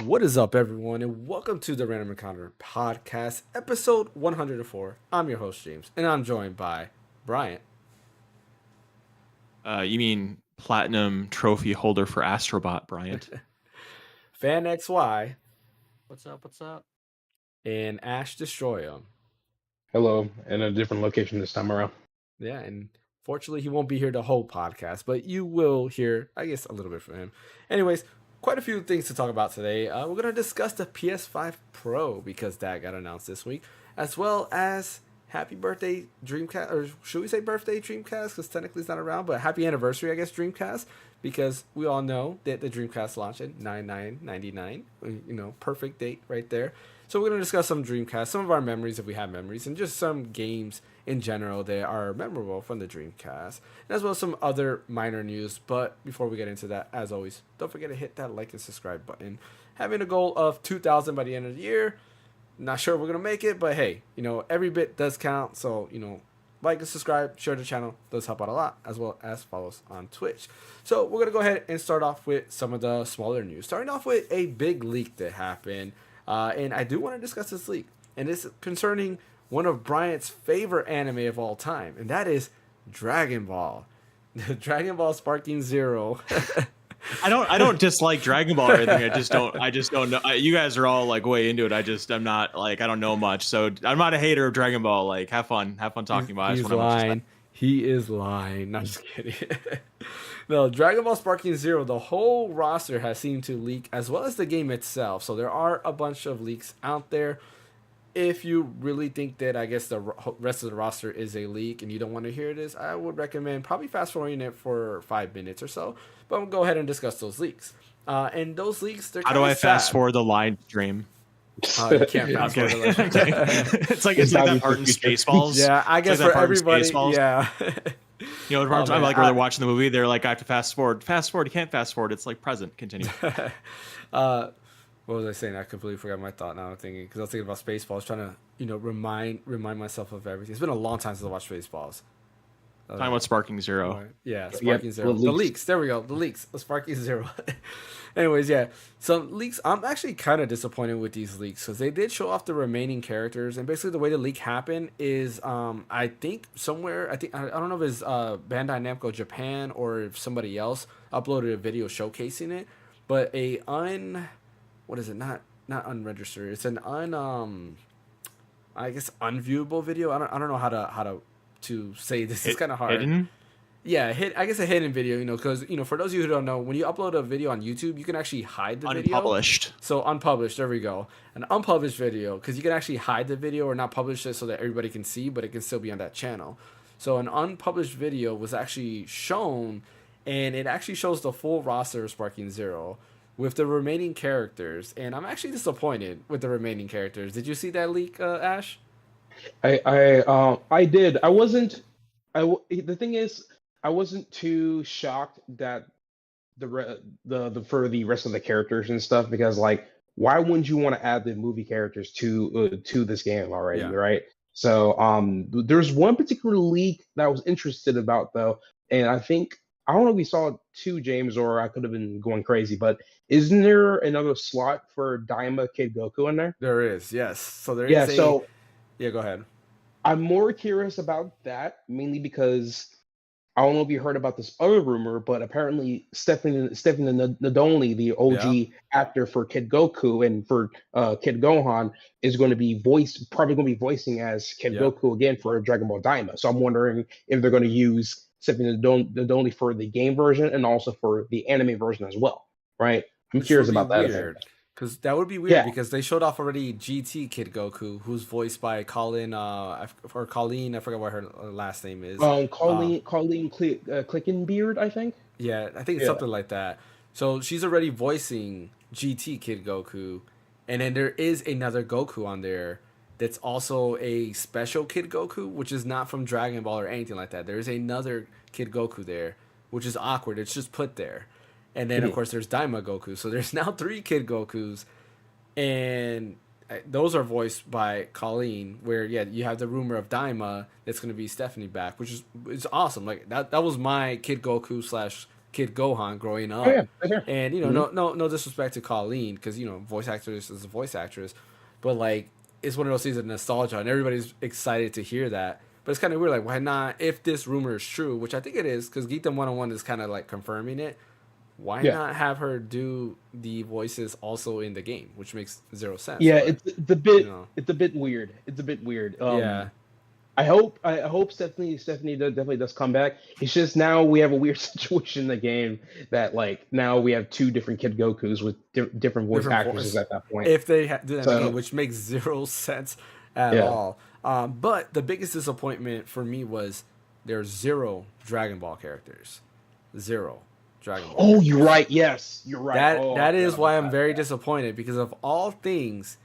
What is up, everyone, and welcome to the Random Encounter Podcast, episode 104. I'm your host, James, and I'm joined by Bryant. You mean platinum trophy holder for Astrobot, Bryant? Phaneckswhy. What's up? What's up? And Ash Destroy Hello, in a different location this time around. Yeah, and fortunately, he won't be here the whole podcast, but you will hear, I guess, a little bit from him. Anyways, quite a few things to talk about today. We're going to discuss the PS5 Pro because that got announced this week, as well as happy birthday Dreamcast, or should we say birthday Dreamcast, because technically it's not around, but happy anniversary, I guess, Dreamcast, because we all know that the Dreamcast launched in 9/9/99, perfect date right there. So we're going to discuss some Dreamcast, some of our memories if we have memories, and just some games in general that are memorable from the Dreamcast, and as well as some other minor news. But before we get into that, as always, don't forget to hit that like and subscribe button. Having a goal of 2,000 by the end of the year. Not sure we're going to make it, but hey, every bit does count. So, like and subscribe, share the channel, does help out a lot, as well as follow us on Twitch. So we're going to go ahead and start off with some of the smaller news. Starting off with a big leak that happened. And I do want to discuss this leak. And it's concerning one of Bryant's favorite anime of all time. And that is Dragon Ball. Dragon Ball Sparking Zero. I don't dislike Dragon Ball or anything. I just don't know. You guys are all like way into it. I'm not like, I don't know much. So I'm not a hater of Dragon Ball. Like, have fun talking about it. He's lying. He is lying. Not just kidding. No, Dragon Ball Sparking Zero, the whole roster has seemed to leak, as well as the game itself. So there are a bunch of leaks out there. If you really think that, I guess, the rest of the roster is a leak and you don't want to hear this, I would recommend probably fast forwarding it for 5 minutes or so. But we'll go ahead and discuss those leaks. And those leaks, they're How do I fast forward the line stream? You can't fast forward the It's like that part in Spaceballs. Yeah, I guess for everybody, yeah. You know, where they're watching the movie, they're like, I have to fast forward. Fast forward, you can't fast forward. It's like present. Continue. What was I saying? I completely forgot my thought now. I'm thinking, because I was thinking about Spaceballs, I was trying to, remind myself of everything. It's been a long time since I watched Spaceballs. Talking about Sparking Zero. Yeah, Sparking Zero. The leaks. There we go. The leaks. Sparking Zero. Anyways, yeah. Some leaks. I'm actually kind of disappointed with these leaks because they did show off the remaining characters, and basically the way the leak happened is, I think somewhere, I don't know if it's Bandai Namco Japan or if somebody else uploaded a video showcasing it, but what is it? Not unregistered. It's an I guess unviewable video. I don't know how to say this. It's kind of hard. Hidden? Yeah, I guess a hidden video, because, for those of you who don't know, when you upload a video on YouTube, you can actually hide the video. Unpublished. So unpublished, there we go. An unpublished video, because you can actually hide the video or not publish it so that everybody can see, but it can still be on that channel. So an unpublished video was actually shown, and it actually shows the full roster of Sparking Zero with the remaining characters, and I'm actually disappointed with the remaining characters. Did you see that leak, Ash? I did. I wasn't. The thing is, I wasn't too shocked that for the rest of the characters and stuff, because like, why wouldn't you want to add the movie characters to this game already, right? So there's one particular leak that I was interested about though, and I don't know if we saw it too, James, or I could have been going crazy, but isn't there another slot for Daima Kid Goku in there? There is, yes. So there is. Yeah, go ahead. I'm more curious about that, mainly because I don't know if you heard about this other rumor, but apparently Stephen Nadolny, the OG actor for Kid Goku and for Kid Gohan, is going to be probably going to be voicing as Kid Goku again for Dragon Ball Daima. So I'm wondering if they're going to use Stephen Nadolny for the game version and also for the anime version as well, right? I'm curious about that. Because that would be weird, because they showed off already GT Kid Goku, who's voiced by Colleen, I forgot what her last name is. Colleen Clickenbeard, I think. Yeah, I think it's something like that. So she's already voicing GT Kid Goku, and then there is another Goku on there that's also a special Kid Goku, which is not from Dragon Ball or anything like that. There is another Kid Goku there, which is awkward. It's just put there. And then, of course, there's Daima Goku. So there's now 3 Kid Gokus. And those are voiced by Colleen, where, you have the rumor of Daima that's going to be Stephanie back, which is awesome. Like, that was my Kid Goku Kid Gohan growing up. Oh yeah, right there. And no disrespect to Colleen, because voice actress is a voice actress, but like it's one of those things of nostalgia, and everybody's excited to hear that. But it's kind of weird, like why not? If this rumor is true, which I think it is, because Geekdom 101 is kind of like confirming it. Why not have her do the voices also in the game, which makes zero sense. Yeah, but, it's a bit it's a bit weird. It's a bit weird. Yeah. I hope Stephanie definitely does come back. It's just now we have a weird situation in the game that like now we have two different Kid Gokus with different voice actresses at that point. If they do that in the game, which makes zero sense at all. But the biggest disappointment for me was there's 0 Dragon Ball characters. 0 Dragon Ball. Oh, you're right. Yes, you're right. That is why I'm very disappointed, because of all things.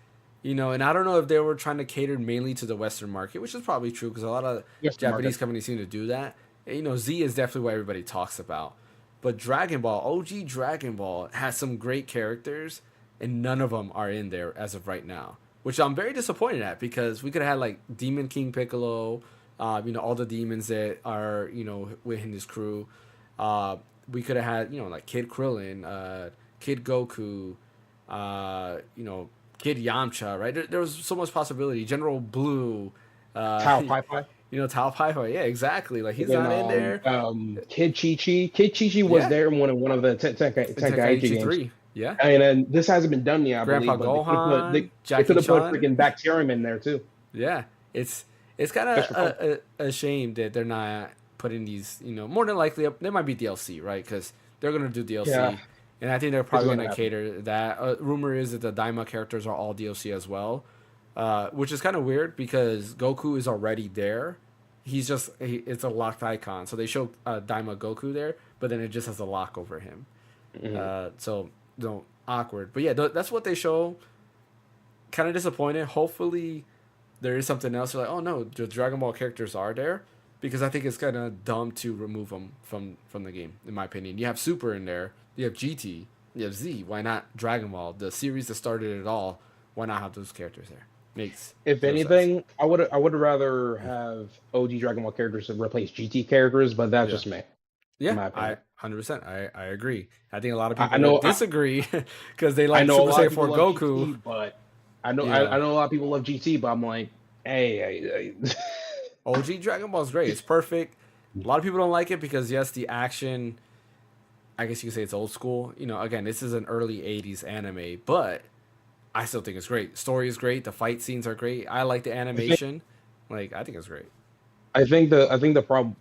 And I don't know if they were trying to cater mainly to the Western market, which is probably true because a lot of Japanese companies seem to do that. And, Z is definitely what everybody talks about. But Dragon Ball, OG Dragon Ball, has some great characters, and none of them are in there as of right now, which I'm very disappointed at, because we could have had, like, Demon King Piccolo, all the demons that are, within his crew. We could have had, like, Kid Krillin, Kid Goku, Kid Yamcha, right? There was so much possibility. General Blue, Tao Pai Pai. Tao Pai Pai. Yeah, exactly. Like he's not in there. Kid Chi Chi. Kid Chi Chi was there in one of the Tenkaichi games. 3. Yeah. And then this hasn't been done yet, I Grandpa believe. Gohan, they could have put freaking Bacterium in there too. Yeah, it's kind of a shame that they're not putting these. More than likely there might be DLC, right? Because they're gonna do DLC. Yeah. And I think they're probably going to cater that. Rumor is that the Daima characters are all DLC as well, which is kind of weird because Goku is already there. It's a locked icon. So they show Daima Goku there, but then it just has a lock over him. Mm-hmm. Awkward. But yeah, that's what they show. Kind of disappointed. Hopefully there is something else. They're like, oh no, the Dragon Ball characters are there. Because I think it's kind of dumb to remove them from the game, in my opinion. You have Super in there. You have GT, you have Z. Why not Dragon Ball, the series that started it all? Why not have those characters there? If anything, sense. I would rather have OG Dragon Ball characters to replace GT characters, but that's just me. Yeah, I 100%. I agree. I think a lot of people disagree because they like Super Saiyan 4 Goku. GT, but I know a lot of people love GT, but I'm like, hey. OG Dragon Ball is great. It's perfect. A lot of people don't like it because yes, the action. I guess you could say it's old school. Again, this is an early 80s anime, but I still think it's great. Story is great. The fight scenes are great. I like the animation. I think it's great. I think the problem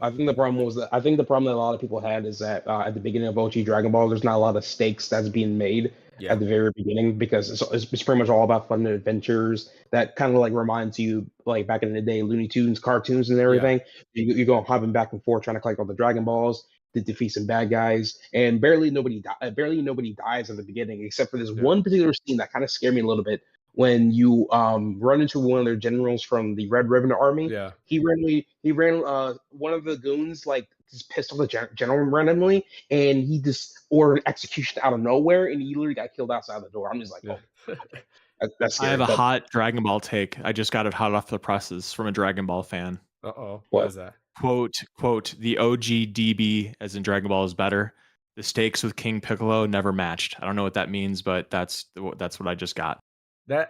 that a lot of people had is that at the beginning of OG Dragon Ball, there's not a lot of stakes that's being made at the very beginning because it's pretty much all about fun and adventures. That kind of like reminds you like back in the day, Looney Tunes cartoons and everything. Yeah. You go hopping back and forth trying to collect all the Dragon Balls. To defeat some bad guys, and barely nobody dies at the beginning, except for this one particular scene that kind of scared me a little bit. When you run into one of their generals from the Red Ribbon Army, he ran one of the goons like just pissed off the general randomly, and he just ordered execution out of nowhere, and he literally got killed outside the door. I'm just like, that's scary. I have a hot Dragon Ball take. I just got it hot off the presses from a Dragon Ball fan. What is that? Quote, the OG DB, as in Dragon Ball, is better. The stakes with King Piccolo never matched. I don't know what that means, but that's what I just got. A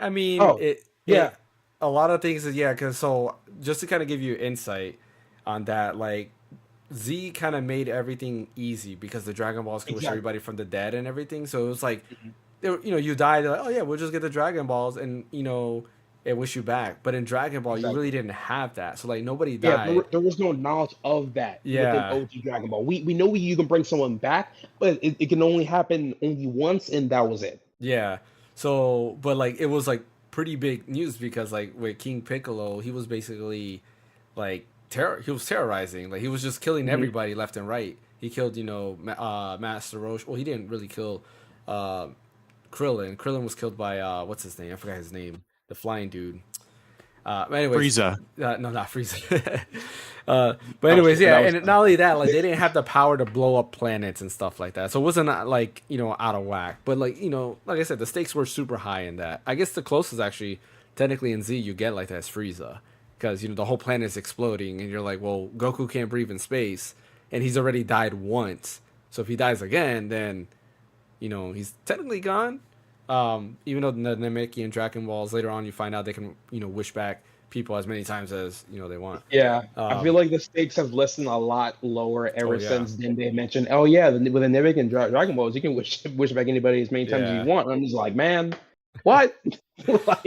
lot of things, because so just to kind of give you insight on that, like Z kind of made everything easy because the Dragon Balls can wish everybody from the dead and everything. So it was like, you died, like, oh yeah, we'll just get the Dragon Balls and it wish you back. But in Dragon Ball, you really didn't have that. So like nobody died. Yeah, there was no knowledge of that within OG Dragon Ball. We know you can bring someone back, but it can only happen only once, and that was it. Yeah. So, but like it was like pretty big news because like with King Piccolo, he was basically like he was terrorizing. Like he was just killing everybody left and right. He killed Master Roshi. Well, he didn't really kill Krillin. Krillin was killed by what's his name? I forgot his name. The flying dude. Anyways, Frieza. No, not Frieza. But anyways, and not only that, like they didn't have the power to blow up planets and stuff like that. So it wasn't like out of whack. But like like I said, the stakes were super high in that. I guess the closest actually, technically in Z, you get like that is Frieza, because the whole planet is exploding, and you're like, well, Goku can't breathe in space, and he's already died once. So if he dies again, then he's technically gone. Even though the Namekian Dragon Balls later on you find out they can wish back people as many times as they want. Yeah, I feel like the stakes have lessened a lot lower ever yeah. since then they mentioned, oh yeah, with the Namekian Dragon Balls, you can wish back anybody as many times as Yeah. you want. And I'm just like, man, what? But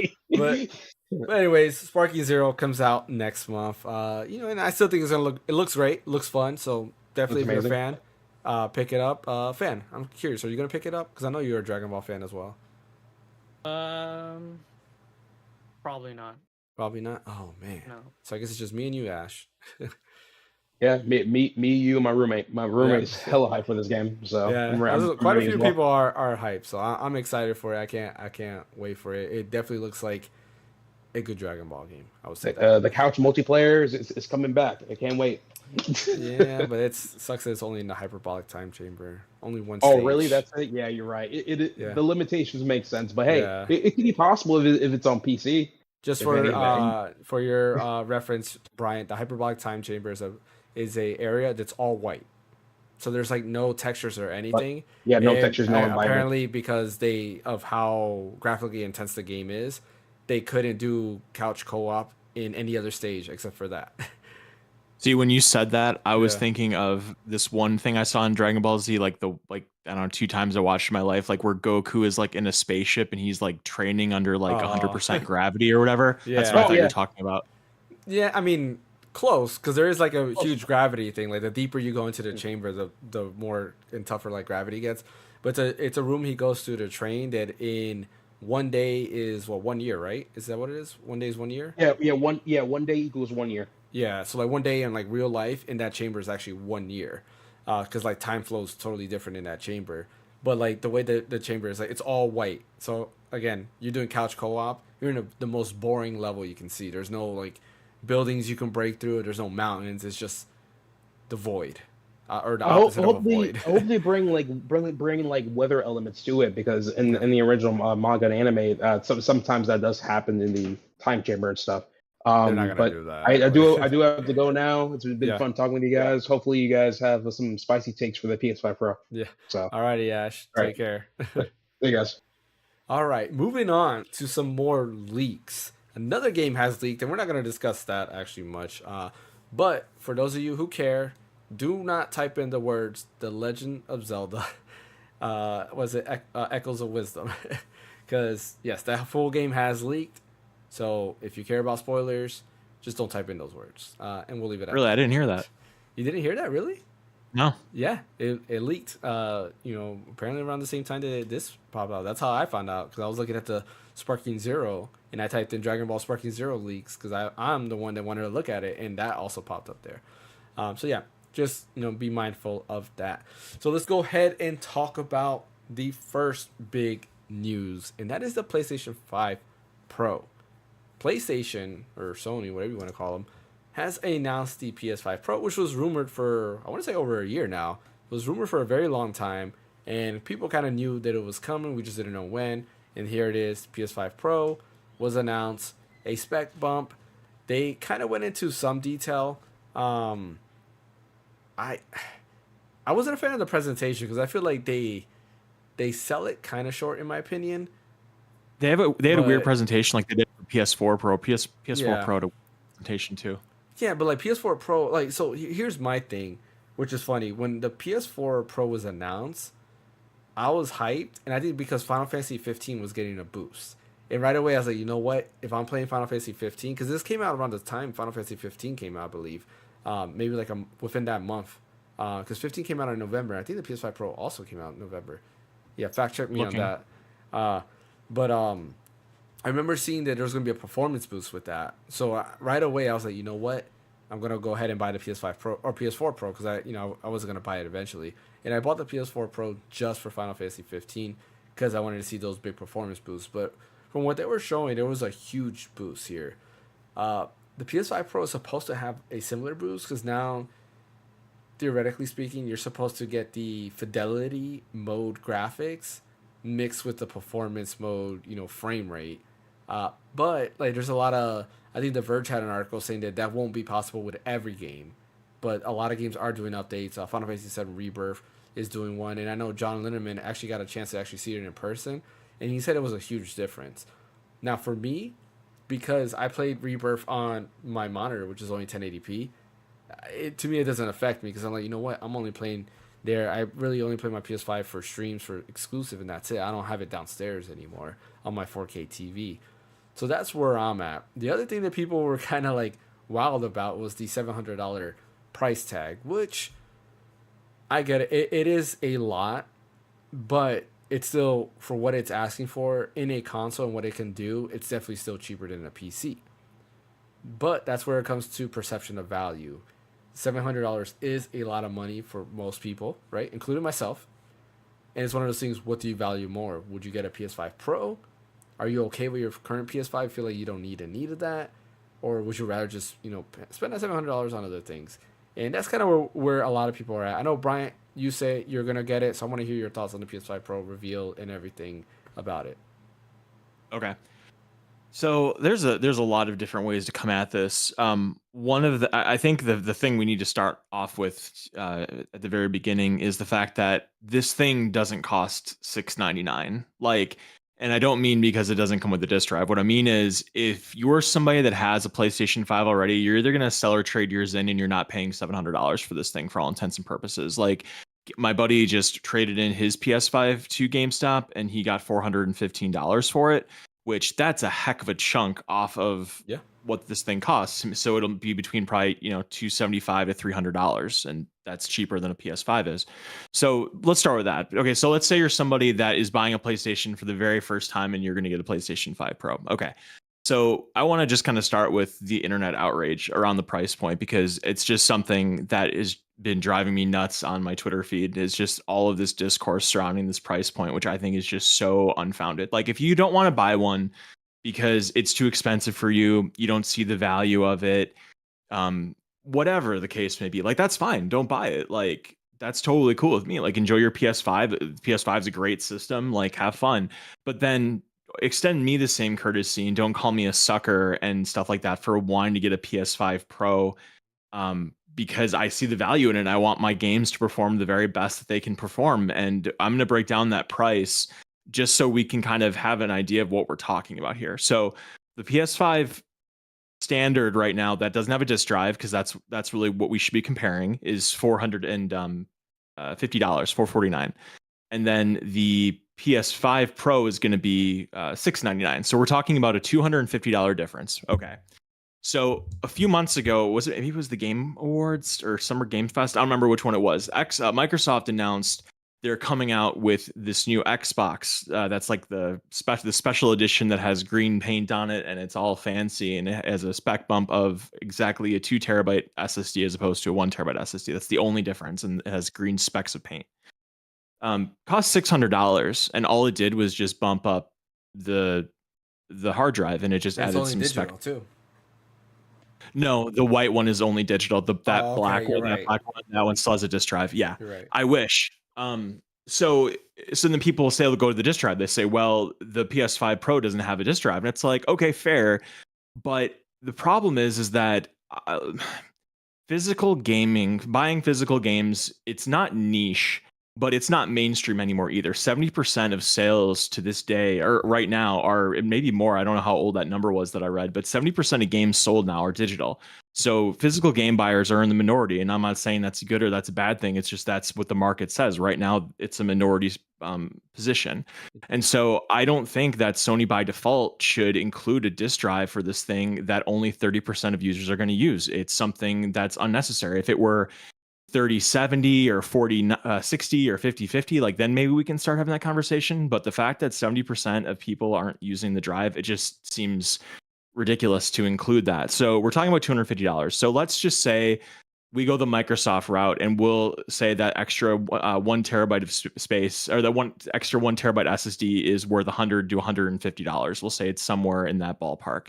anyways, Sparking Zero comes out next month. And I still think it looks great, looks fun. So definitely, if you're a fan, pick it up. Fan, I'm curious, are you gonna pick it up? Because I know you're a Dragon Ball fan as well. Probably not. Probably not. Oh man. No. So I guess it's just me and you, Ash. Yeah, me, you, and my roommate. My roommate's hella hyped for this game. So yeah, quite a few people are hyped. So I'm excited for it. I can't wait for it. It definitely looks like a good Dragon Ball game. I would say that. The couch multiplayer is coming back. I can't wait. Yeah, but it sucks that it's only in the hyperbolic time chamber. Only one stage. Oh, really? That's it? Yeah, you're right. The limitations make sense, but hey, it could be possible if it's on PC. Just for your reference, Bryant, the hyperbolic time chamber is a area that's all white. So there's like no textures or anything. Yeah, no textures, no environment. Apparently, because of how graphically intense the game is, they couldn't do couch co-op in any other stage except for that. See, when you said that, I was thinking of this one thing I saw in Dragon Ball Z, I don't know, 2 times I watched in my life, like where Goku is like in a spaceship and he's like training under like 100% gravity or whatever. Yeah. That's what I thought you were talking about. Yeah, I mean, close, because there is like a huge gravity thing. Like the deeper you go into the chamber, the more and tougher like gravity gets. But it's a room he goes to train that in one day is 1 year, right? Is that what it is? 1 day is 1 year? Yeah, 1 day equals 1 year. Yeah, so like 1 day in like real life in that chamber is actually 1 year, because like time flows totally different in that chamber. But like the way the chamber is, like it's all white. So again, you're doing couch co-op. You're in the most boring level you can see. There's no like buildings you can break through. There's no mountains. It's just the void, or the opposite of a void. I hope they bring like weather elements to it, because in the original manga and anime, sometimes that does happen in the time chamber and stuff. They're not gonna do that. I do have to go now. It's been fun talking with you guys. Hopefully you guys have some spicy takes for the PS5 Pro. Yeah. So alrighty, Ash. Take care. See you guys. All right, moving on to some more leaks. Another game has leaked, and we're not going to discuss that actually much. But for those of you who care, do not type in the words "The Legend of Zelda." Echoes of Wisdom? Because yes, that full game has leaked. So if you care about spoilers, just don't type in those words, and we'll leave it at Really, I didn't hear that. You didn't hear that, really? No. Yeah, it leaked. Apparently around the same time that this popped out. That's how I found out, because I was looking at the Sparking Zero, and I typed in Dragon Ball Sparking Zero leaks, because I'm the one that wanted to look at it, and that also popped up there. So yeah, just be mindful of that. So let's go ahead and talk about the first big news, and that is the PlayStation 5 Pro. PlayStation, or Sony, whatever you want to call them, has announced the PS5 Pro, which was rumored for, I want to say, over a year now. It was rumored for a very long time, and people kind of knew that it was coming. We just didn't know when. And here it is. PS5 Pro was announced. A spec bump. They kind of went into some detail. I wasn't a fan of the presentation, because I feel like they sell it kind of short, in my opinion. They had a weird presentation like they did for PS4 Pro. PS4 Pro to presentation too. Yeah, but like PS4 Pro, like, so here's my thing, which is funny. When the PS4 Pro was announced, I was hyped, and I think because Final Fantasy 15 was getting a boost. And right away, I was like, you know what? If I'm playing Final Fantasy 15, because this came out around the time Final Fantasy 15 came out, I believe, maybe like within that month, because 15 came out in November. I think the PS5 Pro also came out in November. Yeah, fact check me on that. But I remember seeing that there was going to be a performance boost with that. So right away, I was like, you know what? I'm going to go ahead and buy the PS5 Pro or PS4 Pro, because I wasn't going to buy it eventually. And I bought the PS4 Pro just for Final Fantasy 15, because I wanted to see those big performance boosts. But from what they were showing, there was a huge boost here. The PS5 Pro is supposed to have a similar boost, because now, theoretically speaking, you're supposed to get the fidelity mode graphics mixed with the performance mode, frame rate. But like, there's a lot of, I think The Verge had an article saying that won't be possible with every game, but a lot of games are doing updates. Final Fantasy VII Rebirth is doing one, and I know John Linneman actually got a chance to actually see it in person, and he said it was a huge difference. Now for me, because I played Rebirth on my monitor, which is only 1080p, to me it doesn't affect me because I'm like, you know what, I'm only playing there. I really only play my PS5 for streams for exclusive, and that's it. I don't have it downstairs anymore on my 4K TV. So that's where I'm at. The other thing that people were kind of like wild about was the $700 price tag, which I get it. It is a lot, but it's still, for what it's asking for in a console and what it can do, it's definitely still cheaper than a PC. But that's where it comes to perception of value. $700 is a lot of money for most people, right? Including myself. And it's one of those things, what do you value more? Would you get a PS5 Pro? Are you okay with your current PS5? Feel like you don't need that? Or would you rather just, spend that $700 on other things? And that's kind of where a lot of people are at. I know, Bryant, you say you're going to get it, so I want to hear your thoughts on the PS5 Pro reveal and everything about it. Okay. So there's a lot of different ways to come at this. I think the thing we need to start off with at the very beginning is the fact that this thing doesn't cost $699. And I don't mean because it doesn't come with a disc drive. What I mean is, if you're somebody that has a PlayStation 5 already, you're either going to sell or trade yours in, and you're not paying $700 for this thing for all intents and purposes. Like, my buddy just traded in his PS5 to GameStop, and he got $415 for it, which that's a heck of a chunk off of what this thing costs. So it'll be between probably, $275 to $300, and that's cheaper than a PS5 is. So let's start with that. Okay, so let's say you're somebody that is buying a PlayStation for the very first time, and you're going to get a PlayStation 5 Pro. Okay. So I want to just kind of start with the internet outrage around the price point, because it's just something that has been driving me nuts on my Twitter feed. Is just all of this discourse surrounding this price point, which I think is just so unfounded. Like, if you don't want to buy one because it's too expensive for you, you don't see the value of it, whatever the case may be, like, that's fine. Don't buy it. Like, that's totally cool with me. Like, enjoy your PS5. PS5 is a great system. Like, have fun. But then extend me the same courtesy and don't call me a sucker and stuff like that for wanting to get a PS5 Pro, because I see the value in it and I want my games to perform the very best that they can perform. And I'm going to break down that price just so we can kind of have an idea of what we're talking about here. So the PS5 standard right now that doesn't have a disc drive, because that's really what we should be comparing, is $450, $449. And then the PS5 Pro is going to be $699. So we're talking about a $250 difference. Okay. So a few months ago, maybe it was the Game Awards or Summer Game Fest? I don't remember which one it was. Microsoft announced they're coming out with this new Xbox that's like the special edition that has green paint on it, and it's all fancy, and it has a spec bump of exactly a 2 terabyte SSD as opposed to a 1 terabyte SSD. That's the only difference, and it has green specks of paint. Cost $600, and all it did was just bump up the hard drive, and it just added some spec too. No, the white one is only digital. That black one, right. that one still has a disc drive. Yeah, You're right. I wish. So then people say they'll go to the disc drive. They say, well, the PS5 Pro doesn't have a disc drive, and it's like, okay, fair, but the problem is that physical gaming, buying physical games, it's not niche, but it's not mainstream anymore either. 70% of sales to this day, or right now, are, maybe more, I don't know how old that number was that I read, but 70% of games sold now are digital. So physical game buyers are in the minority, and I'm not saying that's good or that's a bad thing. It's just that's what the market says. Right now, it's a minority position. And so I don't think that Sony by default should include a disc drive for this thing that only 30% of users are going to use. It's something that's unnecessary. If it were 30-70 or 40-60 or 50-50, like, then maybe we can start having that conversation. But the fact that 70% of people aren't using the drive, it just seems ridiculous to include that. So we're talking about $250. So let's just say we go the Microsoft route, and we'll say that extra 1 terabyte of space, or that extra 1 terabyte SSD is worth $100 to $150. We'll say it's somewhere in that ballpark.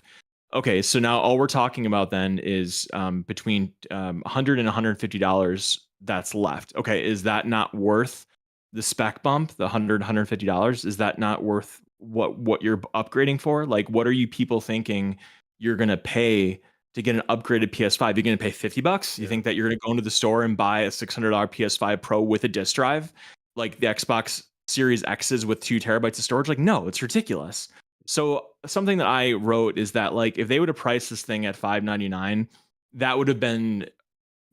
Okay, so now all we're talking about then is between $100 and $150 that's left. Okay, is that not worth the spec bump, the $100, $150? Is that not worth what you're upgrading for? Like, what are you people thinking you're going to pay to get an upgraded PS5, you're going to pay $50. You think that you're going to go into the store and buy a $600 PS5 Pro with a disc drive, like the Xbox Series X's with 2 terabytes of storage? Like, no, it's ridiculous. So something that I wrote is that, like, if they would have priced this thing at $599, that would have been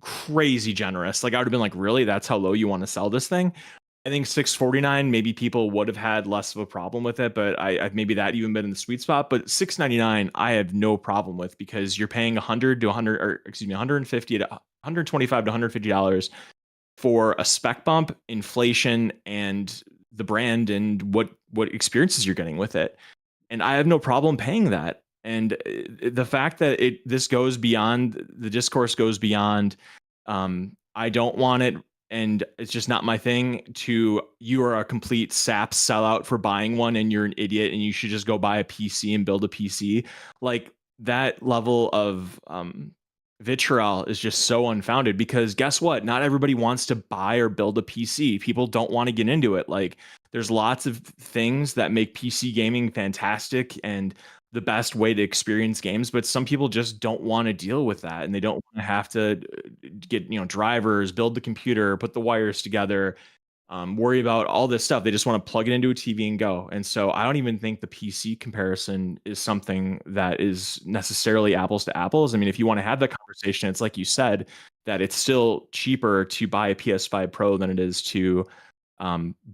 crazy generous. Like, I would have been like, really? That's how low you want to sell this thing? I think $649, maybe people would have had less of a problem with it, but I maybe that even been in the sweet spot. But $699, I have no problem with, because you're paying 100 to 100, or excuse me, 150 to 125 to $150 for a spec bump, inflation, and the brand, and what experiences you're getting with it. And I have no problem paying that. And the fact that this goes beyond, the discourse goes beyond, I don't want it, and it's just not my thing, to you are a complete sap sellout for buying one and you're an idiot and you should just go buy a PC and build a PC. Like, that level of vitriol is just so unfounded, because guess what? Not everybody wants to buy or build a PC. People don't want to get into it. Like, there's lots of things that make PC gaming fantastic and the best way to experience games, but some people just don't want to deal with that, and they don't want to have to get, drivers, build the computer, put the wires together, worry about all this stuff. They just want to plug it into a TV and go. And so I don't even think the PC comparison is something that is necessarily apples to apples. I mean, if you want to have that conversation, it's like you said, that it's still cheaper to buy a PS5 Pro than it is to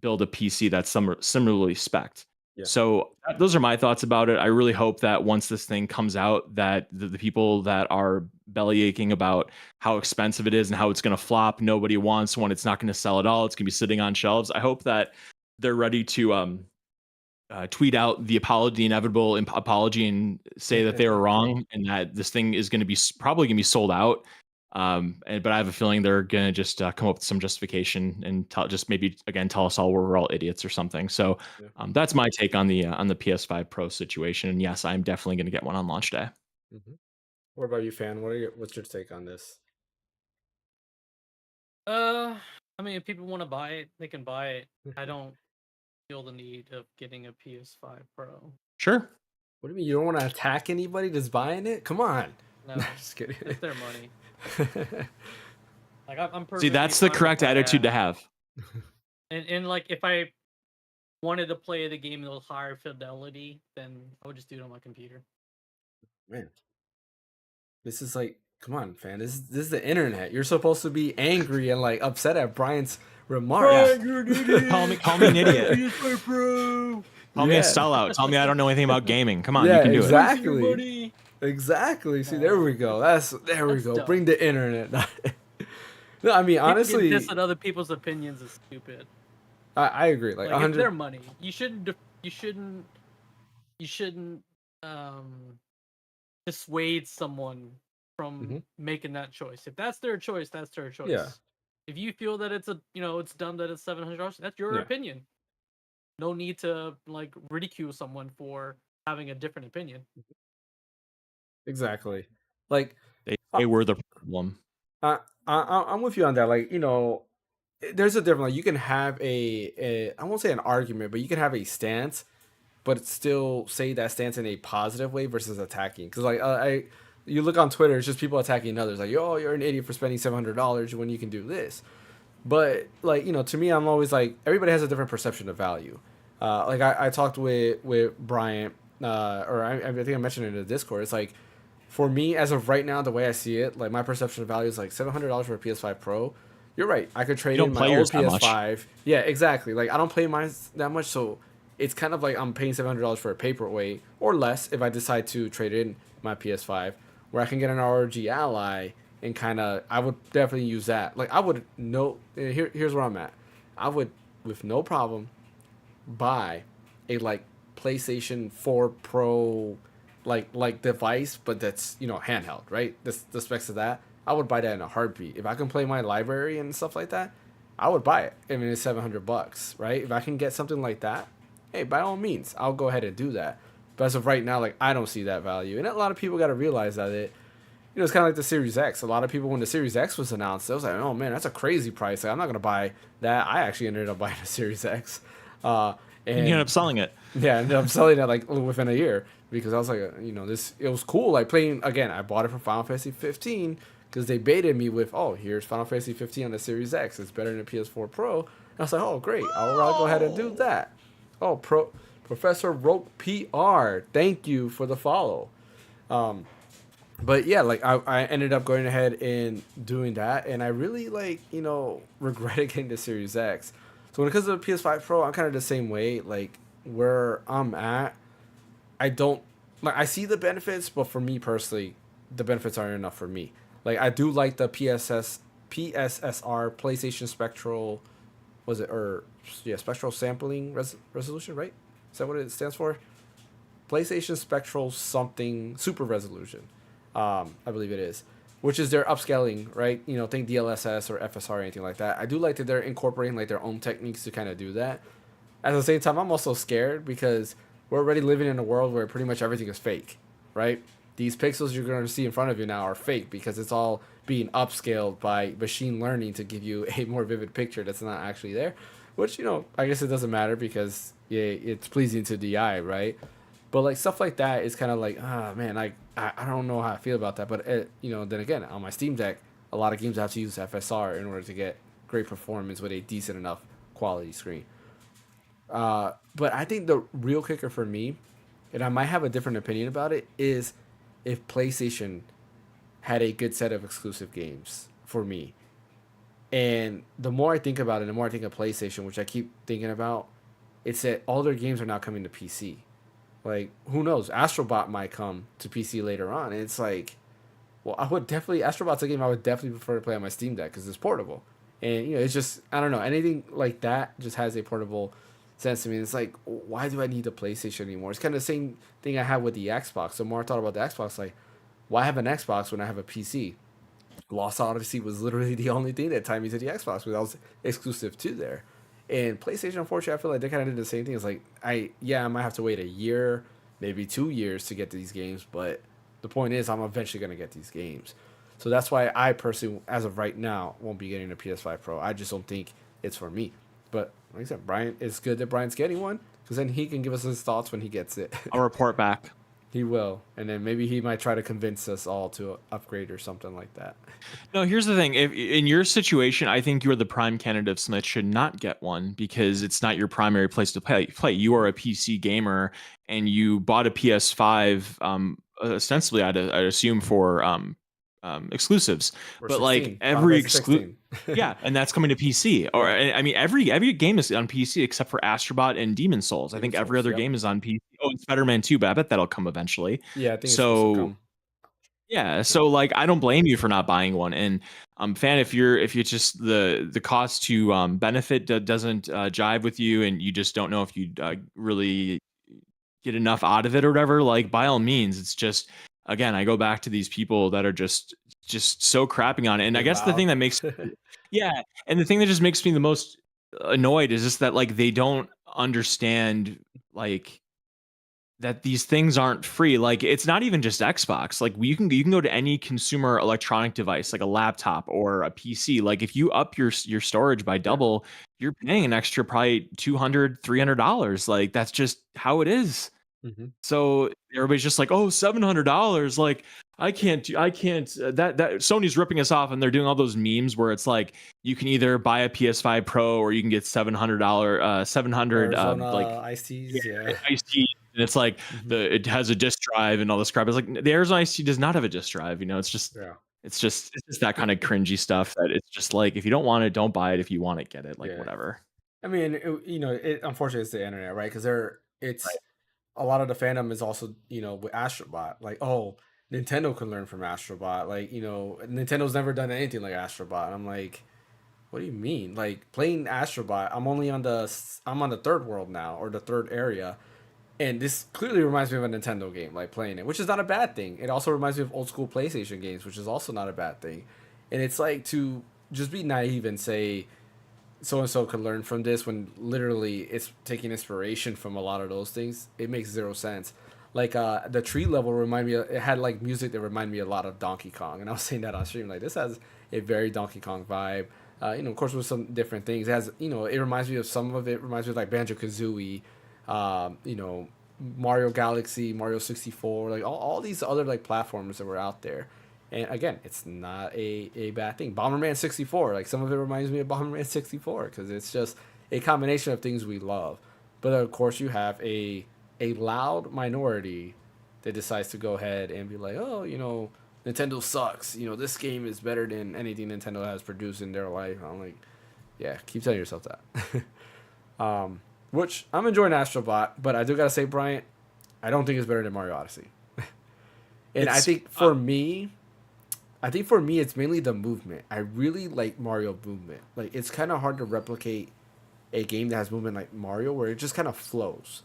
build a PC that's similarly spec'd. Yeah. So those are my thoughts about it. I really hope that once this thing comes out, that the people that are belly aching about how expensive it is and how it's going to flop, nobody wants one, it's not going to sell at all, it's going to be sitting on shelves. I hope that they're ready to tweet out the inevitable apology, and say that they were wrong, and that this thing is going to be probably going to be sold out. But I have a feeling they're gonna just come up with some justification and tell us all we're all idiots or something. So that's my take on the PS5 Pro situation. And yes, I'm definitely gonna get one on launch day. Mm-hmm. What about you, Fan? What's your take on this? I mean, if people want to buy it, they can buy it. I don't feel the need of getting a PS5 Pro. Sure. What do you mean? You don't want to attack anybody that's buying it? Come on. No, just kidding. It's their money. Like, I'm See, that's the correct attitude to have. And like, if I wanted to play the game with higher fidelity, then I would just do it on my computer. Man, this is like, come on, Fan. This is the internet. You're supposed to be angry and like upset at Brian's remarks. Brian, you're an idiot. Call me an idiot. Call me a sellout. Tell me I don't know anything about gaming. Come on, you can do it. Exactly. See, there we go. There we go. Dumb. Bring the internet. No, I mean, honestly, this and other people's opinions is stupid. I agree. Like, it's their money. You shouldn't dissuade someone from making that choice. If that's their choice, that's their choice. Yeah. If you feel that it's it's dumb that it's $700, that's your opinion. No need to like ridicule someone for having a different opinion. Exactly. Like, they were the problem. I'm with you on that. Like, there's a difference. Like, you can have I won't say an argument, but you can have a stance, but still say that stance in a positive way versus attacking. Because like, you look on Twitter, it's just people attacking others. Like, oh, you're an idiot for spending $700 when you can do this. But like, to me, I'm always like, everybody has a different perception of value. Like I talked with Bryant, or I think I mentioned it in the Discord. It's like, for me, as of right now, the way I see it, like, my perception of value is like $700 for a PS5 Pro. You're right. I could trade in my old PS5. Yeah, exactly. Like, I don't play mine that much, so it's kind of like I'm paying $700 for a paperweight or less if I decide to trade in my PS5, where I can get an ROG Ally and kind of, I would definitely use that. Like, I would here's where I'm at. I would, with no problem, buy a like PlayStation 4 Pro like device, but that's handheld, right? The specs of that, I would buy that in a heartbeat. If I can play my library and stuff like that, I would buy it. I mean, it's $700, right? If I can get something like that, hey, by all means, I'll go ahead and do that. But as of right now, like, I don't see that value, and a lot of people got to realize that it's kind of like the Series X. A lot of people, when the Series X was announced, they was like, oh man, that's a crazy price. Like, I'm not gonna buy that. I actually ended up buying a Series X. And you ended up selling it. Yeah, I ended up selling it like within a year. because I was like, it was cool. Like playing again, I bought it for Final Fantasy 15 because they baited me with, oh, here's Final Fantasy 15 on the Series X. It's better than the PS4 Pro. And I was like, oh, great. I'll go ahead and do that. Oh, Professor Rope PR, thank you for the follow. But yeah, like I ended up going ahead and doing that, and I really regretted getting the Series X. So when it comes to the PS5 Pro, I'm kind of the same way. Like where I'm at, I don't I see the benefits, but for me personally, the benefits aren't enough for me. Like I do like the PSSR PlayStation Spectral, was it Spectral Sampling Resolution, right? Is that what it stands for? PlayStation Spectral something Super Resolution. I believe it is, which is their upscaling, right? Think DLSS or FSR or anything like that. I do like that they're incorporating like their own techniques to kind of do that. At the same time, I'm also scared because we're already living in a world where pretty much everything is fake, right? These pixels you're going to see in front of you now are fake because it's all being upscaled by machine learning to give you a more vivid picture that's not actually there, which, I guess it doesn't matter because it's pleasing to the eye, right? But like stuff like that is kind of like, man, I don't know how I feel about that. But then again, on my Steam Deck, a lot of games I have to use FSR in order to get great performance with a decent enough quality screen. But I think the real kicker for me, and I might have a different opinion about it, is if PlayStation had a good set of exclusive games for me. And the more I think about it, the more I think of PlayStation, which I keep thinking about, it's that all their games are now coming to PC. Like, who knows? Astrobot might come to PC later on. And it's like, well, Astrobot's a game I would definitely prefer to play on my Steam Deck because it's portable. And, it's just, I don't know, anything like that just has a portable sense to me. And it's like, why do I need the PlayStation anymore? It's kind of the same thing I have with the Xbox. The more I thought about the Xbox, like, why have an Xbox when I have a PC? Lost Odyssey was literally the only thing that tied me to the Xbox, because I was exclusive to there. And PlayStation, unfortunately, I feel like they kind of did the same thing. It's like, I might have to wait a year, maybe 2 years to get these games, but the point is I'm eventually going to get these games. So that's why I personally, as of right now, won't be getting a PS5 Pro. I just don't think it's for me. But like I said, Brian, it's good that Brian's getting one, because then he can give us his thoughts when he gets it. I'll report back. He will, and then maybe he might try to convince us all to upgrade or something like that. No, here's the thing. If in your situation, I think you're the prime candidate of someone that should not get one because it's not your primary place to play. You are a PC gamer, and you bought a PS5, ostensibly, I'd assume for exclusives, but like every exclusive, yeah, and that's coming to PC. Or I mean, every game is on PC except for Astrobot and Demon Souls. I think every other game is on PC. Oh, and Spider-Man 2, but I bet that'll come eventually. Yeah, I think so. Yeah, so like I don't blame you for not buying one, and fan, if you just the cost to benefit doesn't jive with you, and you just don't know if you really get enough out of it or whatever, like by all means, it's just, again, I go back to these people that are just so crapping on it, and I guess the thing that makes yeah, and the thing that just makes me the most annoyed is just that like they don't understand like that these things aren't free. Like it's not even just Xbox. Like you can go to any consumer electronic device, like a laptop or a PC. Like if you up your storage by double, you're paying an extra probably $200-$300. Like that's just how it is. Mm-hmm. So everybody's just like, oh, $700. Like I can't that Sony's ripping us off, and they're doing all those memes where it's like you can either buy a PS5 Pro or you can get $700 like iced teas, iced tea. And it's like it has a disk drive and all this crap. It's like the Arizona Iced Tea does not have a disk drive. It's just it's just that kind of cringy stuff that it's just like, if you don't want it, don't buy it. If you want it, get it. Like whatever. I mean, unfortunately, it's the internet, right? Because a lot of the fandom is also with Astrobot. Like, oh, Nintendo can learn from Astrobot. Like, Nintendo's never done anything like Astrobot. And I'm like, what do you mean? Like playing Astrobot, I'm on the third world now, or the third area. And this clearly reminds me of a Nintendo game, like playing it, which is not a bad thing. It also reminds me of old school PlayStation games, which is also not a bad thing. And it's like to just be naive and say so-and-so could learn from this when literally it's taking inspiration from a lot of those things. It makes zero sense. Like the tree level it had like music that reminded me a lot of Donkey Kong. And I was saying that on stream, like this has a very Donkey Kong vibe. Of course with some different things. It has, it reminds me of some of it reminds me of like Banjo-Kazooie. Mario Galaxy, Mario 64, like all these other like platformers that were out there. And again, it's not a bad thing. Bomberman 64, like some of it reminds me of Bomberman 64 because it's just a combination of things we love. But of course, you have a loud minority that decides to go ahead and be like, oh, Nintendo sucks. This game is better than anything Nintendo has produced in their life. I'm like, yeah, keep telling yourself that. Which I'm enjoying Astrobot, but I do gotta say, Bryant, I don't think it's better than Mario Odyssey. And I think for me, it's mainly the movement. I really like Mario movement. Like, it's kind of hard to replicate a game that has movement like Mario, where it just kind of flows.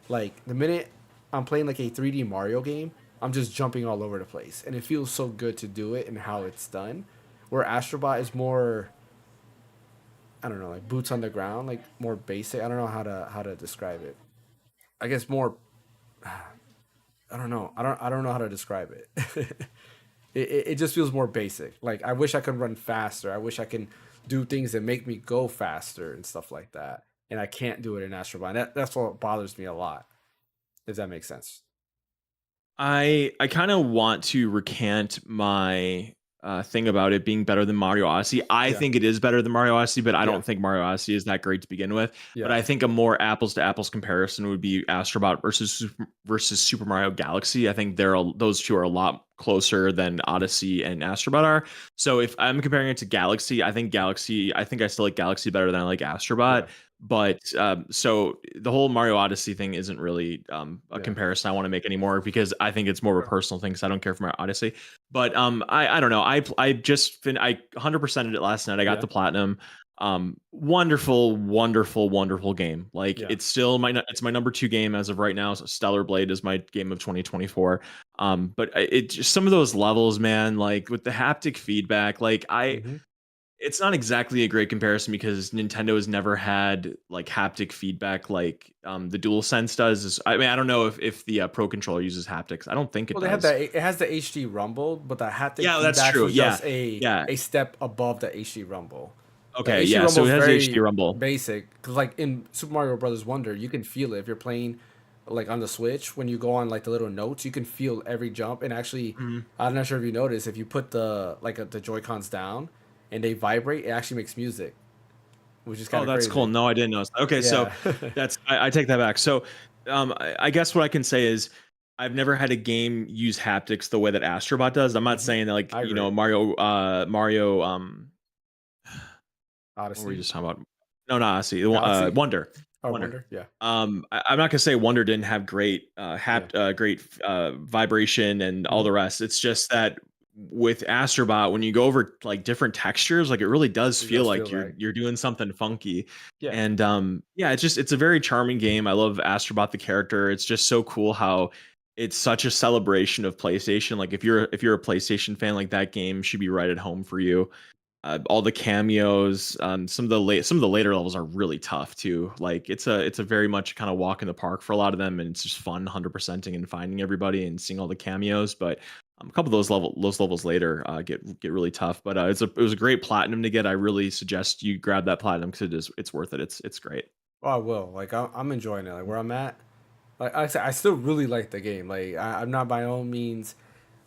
Like, the minute I'm playing like a 3D Mario game, I'm just jumping all over the place, and it feels so good to do it and how it's done. Where Astrobot is more, I don't know, like boots on the ground, like more basic. I don't know how to describe it. I guess more. I don't know. I don't know how to describe it. It just feels more basic. Like, I wish I could run faster. I wish I can do things that make me go faster and stuff like that. And I can't do it in Astrobot. That's what bothers me a lot. If that makes sense. I kind of want to recant my thing about it being better than Mario Odyssey. I think it is better than Mario Odyssey, but I don't think Mario Odyssey is that great to begin with. But I think a more apples to apples comparison would be Astrobot versus Super Mario Galaxy. I think those two are a lot closer than Odyssey and Astrobot are. So if I'm comparing it to Galaxy, I think I still like Galaxy better than I like Astrobot. Yeah. But so the whole Mario Odyssey thing isn't really a comparison I want to make anymore, because I think it's more of a personal thing, because I don't care for Mario Odyssey. But I don't know. I 100%ed it last night. I got the platinum. Wonderful game. Like, it's still it's my number 2 game as of right now. So Stellar Blade is my game of 2024. But it just, some of those levels, man, like with the haptic feedback, like it's not exactly a great comparison, because Nintendo has never had like haptic feedback like the DualSense does. I mean, I don't know if the Pro Controller uses haptics. I don't think it does. They have it has the HD Rumble, but the haptic that's true. is just a step above the HD Rumble. Okay, so it has the HD Rumble. Basic, because like in Super Mario Brothers Wonder, you can feel it if you're playing like on the Switch. When you go on like the little notes, you can feel every jump. And actually, I'm not sure if you noticed, if you put the Joy-Cons down and they vibrate, it actually makes music, which is kind of that's crazy. Cool. No, I didn't notice. Okay, so that's I take that back. So I guess what I can say is I've never had a game use haptics the way that Astrobot does. I'm not saying that like Mario Odyssey. What were you just talking about? No, not Odyssey. Wonder. Wonder. Yeah. I'm not gonna say Wonder didn't have great great vibration and all the rest. It's just that with Astrobot, when you go over like different textures, like it really does feel like you're doing something funky. Yeah. And it's a very charming game. I love Astrobot the character. It's just so cool how it's such a celebration of PlayStation. Like if you're a PlayStation fan, like that game should be right at home for you. All the cameos, some of the later levels are really tough too. Like it's a very much kind of walk in the park for a lot of them, and it's just fun 100%ing and finding everybody and seeing all the cameos. But a couple of those levels later get really tough. But it was a great platinum to get. I really suggest you grab that platinum, because it's worth it. It's great. Oh, I will. Like I'm enjoying it. Like where I'm at, like I said, I still really like the game. Like I'm not by all means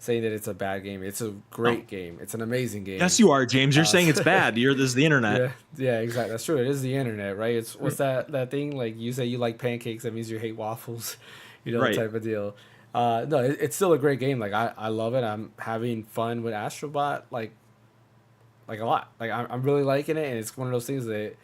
saying that it's a bad game. It's a great game. It's an amazing game. Yes, you are, James. You're saying it's bad. This is the internet. Yeah, exactly. That's true. It is the internet, right? It's what's that thing? Like you say you like pancakes, that means you hate waffles, right. Type of deal. No, it's still a great game. Like I love it. I'm having fun with Astrobot, like a lot. Like I'm really liking it, and it's one of those things that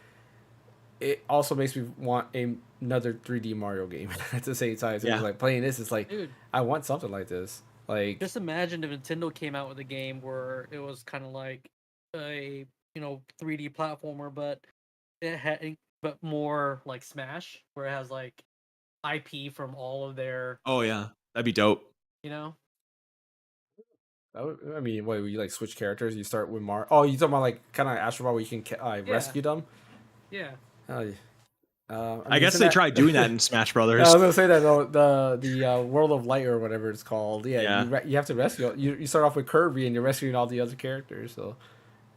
it also makes me want another 3D Mario game at the same time. So it's like playing this, it's like, dude, I want something like this. Like, just imagine if Nintendo came out with a game where it was kind of like a 3D platformer, but it had more like Smash, where it has like IP from all of their. Oh yeah, that'd be dope. I mean, what, you like switch characters? You start with Mario. Oh, you talking about like kind of Astrobot where you can rescue them? Yeah. I guess they tried doing that in Smash Brothers. I was gonna say that the World of Light or whatever it's called. Yeah. You have to rescue. You start off with Kirby and you're rescuing all the other characters. So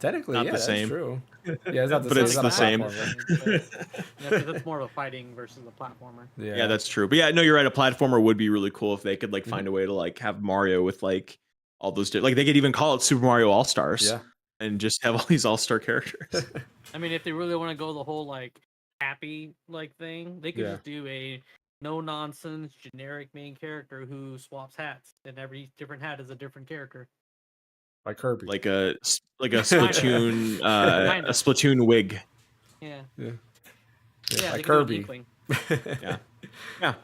Technically, Not yeah, the that's same. true. Yeah, it's not the But same. it's not the a same. platformer. Yeah, because it's more of a fighting versus a platformer. Yeah, that's true. But yeah, no, you're right. A platformer would be really cool if they could like find a way to like have Mario with like all those like they could even call it Super Mario All Stars. Yeah. And just have all these all-star characters. I mean, if they really want to go the whole like happy like thing, they could just do a no nonsense generic main character who swaps hats, and every different hat is a different character. Like Kirby. Like a Splatoon a Splatoon wig. Yeah. Yeah. Yeah, like Kirby. Yeah. Yeah.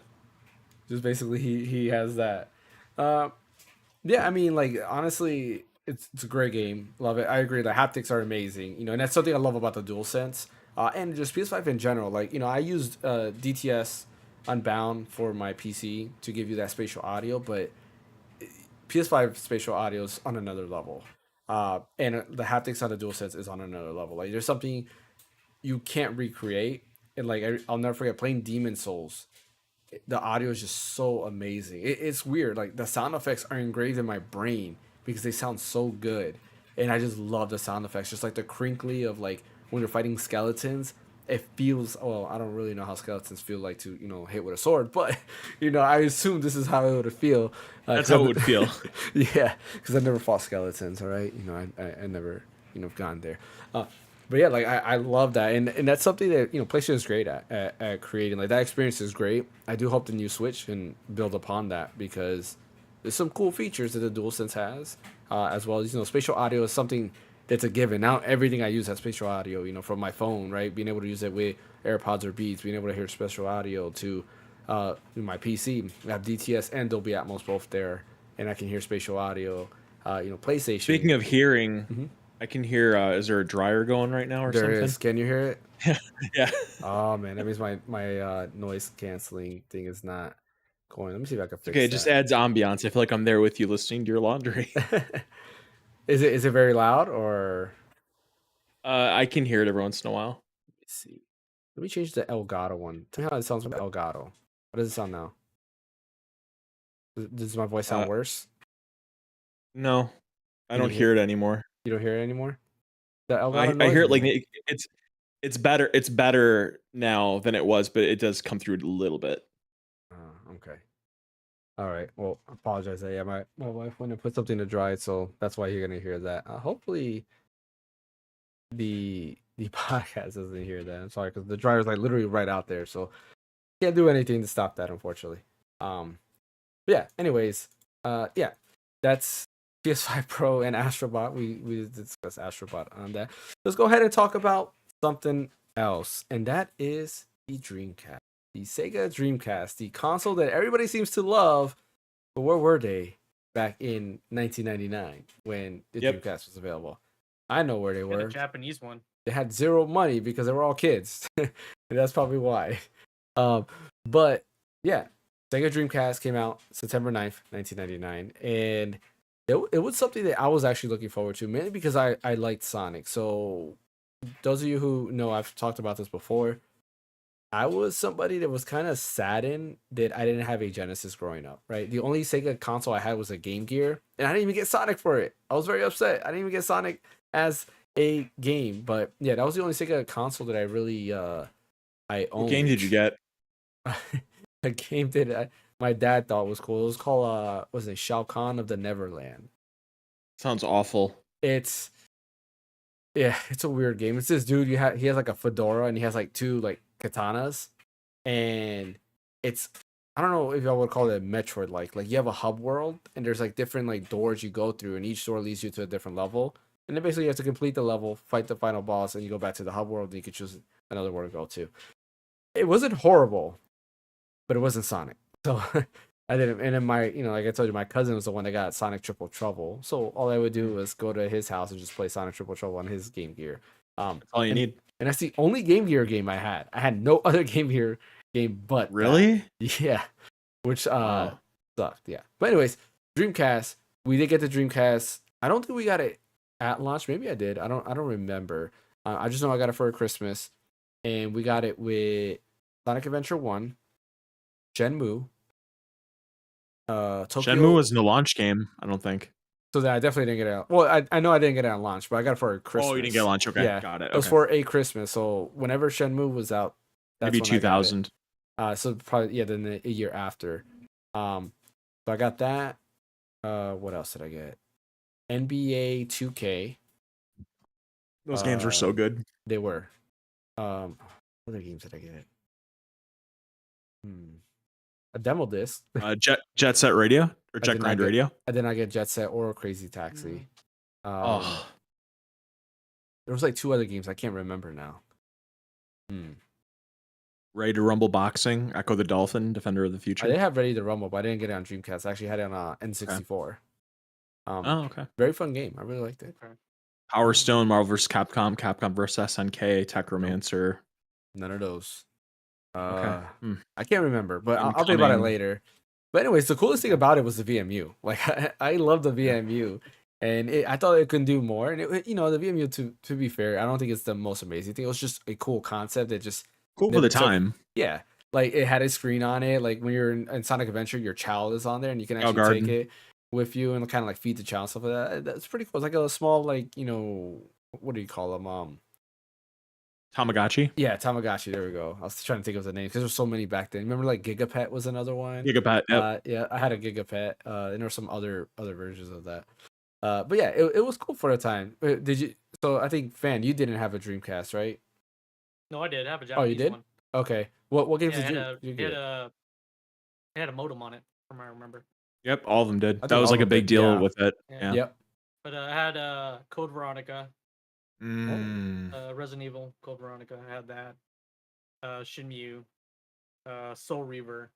Just basically he has that. Yeah, I mean, like honestly, it's a great game. Love it. I agree. The haptics are amazing. You know, and that's something I love about the DualSense. And just PS5 in general. Like, you know, I used DTS Unbound for my PC to give you that spatial audio, but PS5 spatial audio is on another level. And the haptics on the DualSense is on another level. Like, there's something you can't recreate. And like, I'll never forget playing Demon Souls. The audio is just so amazing. It's weird. Like, the sound effects are engraved in my brain because they sound so good. And I just love the sound effects. Just like the crinkly of like when you're fighting skeletons. It feels, well, I don't really know how skeletons feel like to, you know, hit with a sword. But, you know, I assume this is how it would feel. That's how it would feel. Yeah, because I never fought skeletons, all right? You know, I never, you know, gone there. But yeah, like I love that, and that's something that, you know, PlayStation is great at creating. Like, that experience is great. I do hope the new Switch can build upon that, because there's some cool features that the DualSense has, as well as, you know, spatial audio is something that's a given. Now everything I use has spatial audio, you know, from my phone, right? Being able to use it with AirPods or Beats, being able to hear spatial audio to my PC. I have DTS and Dolby Atmos both there, and I can hear spatial audio. You know, PlayStation. Speaking of hearing. I can hear. Is there a dryer going right now or something? There is. Can you hear it? Yeah. Oh man, that means my noise canceling thing is not going. Let me see if I can fix it. Okay, it just adds ambiance. I feel like I'm there with you listening to your laundry. Is it very loud, or? I can hear it every once in a while. Let me see. Let me change the Elgato one. Tell me how it sounds with Elgato. What does it sound now? Does my voice sound worse? No, I don't hear it anymore. You don't hear it anymore? The Elgato I hear it like it's better. It's better now than it was, but it does come through a little bit. Okay. All right. Well, I apologize. Yeah, my wife went and put something to dry, so that's why you're gonna hear that. Hopefully, the podcast doesn't hear that. I'm sorry, because the dryer's like literally right out there, so can't do anything to stop that, unfortunately. Yeah. Anyways, yeah, that's PS5 Pro and Astrobot. We discussed Astrobot on that. Let's go ahead and talk about something else, and that is the Dreamcast. The Sega Dreamcast, the console that everybody seems to love, but where were they back in 1999 when the Dreamcast was available? I know where they were. The Japanese one. They had zero money because they were all kids. And that's probably why. But yeah, Sega Dreamcast came out September 9th, 1999. And it was something that I was actually looking forward to, mainly because I liked Sonic. So those of you who know, I've talked about this before. I was somebody that was kind of saddened that I didn't have a Genesis growing up, right? The only Sega console I had was a Game Gear, and I didn't even get Sonic for it. I was very upset. I didn't even get Sonic as a game, but yeah, that was the only Sega console that I really I owned. What game did you get? A game that my dad thought was cool. It was called was it Shao Kahn of the Neverland? Sounds awful. It's a weird game. It's this dude. He has like a fedora, and he has like two like katanas, and it's, I don't know if y'all would call it Metroid like you have a hub world, and there's like different like doors you go through, and each door leads you to a different level, and then basically you have to complete the level, fight the final boss, and you go back to the hub world, and you can choose another world to go to. It wasn't horrible, but it wasn't Sonic, so I didn't. And then my, you know, like I told you, my cousin was the one that got Sonic Triple Trouble, so all I would do was go to his house and just play Sonic Triple Trouble on his Game Gear. That's all you need. And that's the only Game Gear game I had. I had no other Game Gear game but really? that. Yeah. Which sucked, yeah. But anyways, Dreamcast. We did get the Dreamcast. I don't think we got it at launch. Maybe I did. I don't remember. I just know I got it for Christmas. And we got it with Sonic Adventure 1, Shenmue. Tokyo. Shenmue wasn't a launch game, I don't think. So then I definitely didn't get it. Well, I know I didn't get it on launch, but I got it for Christmas. Oh, you didn't get launch. Okay, Yeah, got it. it was Okay. for a Christmas. So whenever Shenmue was out, that's Maybe when I got it. 2000. So probably then a year after. So I got that. What else did I get? NBA 2K. Those games were so good. They were. What other games did I get? A demo disc. Jet Set Radio or Jet Grind Radio. I did not get Jet Set or Crazy Taxi. Oh, there was like 2 other games I can't remember now. Ready to Rumble Boxing, Echo the Dolphin, Defender of the Future. I did have Ready to Rumble, but I didn't get it on Dreamcast. I actually had it on N64. Okay. Very fun game. I really liked it. Power Stone, Marvel vs. Capcom, Capcom vs. SNK, Techromancer. None of those. Okay. I can't remember, but I'll think about it later. But anyways, the coolest thing about it was the VMU. Like I love the VMU, and I thought it could do more. And the VMU, to be fair, I don't think it's the most amazing thing. It was just a cool concept that just cool for the time. Yeah, like it had a screen on it. Like when you're in Sonic Adventure, your child is on there, and you can actually take it with you and kind of like feed the child and stuff like that. That's pretty cool. It's like a small, like, what do you call them? Tamagotchi? Yeah, Tamagotchi. There we go. I was trying to think of the name because there's so many back then. Remember, like Gigapet was another one. Gigapet. Yep. Yeah, I had a Gigapet. And there were some other versions of that. But yeah, it was cool for the time. Did you? So I think you didn't have a Dreamcast, right? No, I did. I have a Japanese Oh, you did? One. Okay. What games did you get? It had a modem on it, from what I remember. Yep, all of them did. That was like a big deal with it. Yeah. Yep. But I had Code Veronica. Resident Evil, Code Veronica. I had that. Shenmue. Soul Reaver.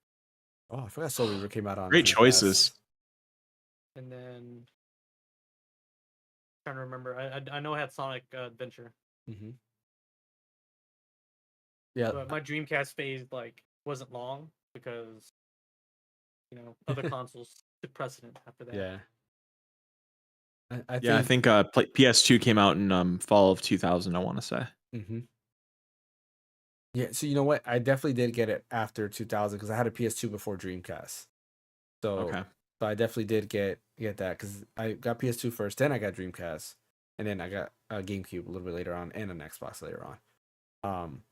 Oh, I forgot Soul Reaver came out on. Great choices. And then trying to remember. I know I had Sonic Adventure. Mm-hmm. Yeah. But my Dreamcast phase wasn't long because other consoles took precedent after that. Yeah. I think PS2 came out in fall of 2000. I want to say. Mm-hmm. Yeah, so you know what? I definitely did get it after 2000 because I had a PS2 before Dreamcast. So I definitely did get that because I got PS2 first, then I got Dreamcast, and then I got a GameCube a little bit later on, and an Xbox later on.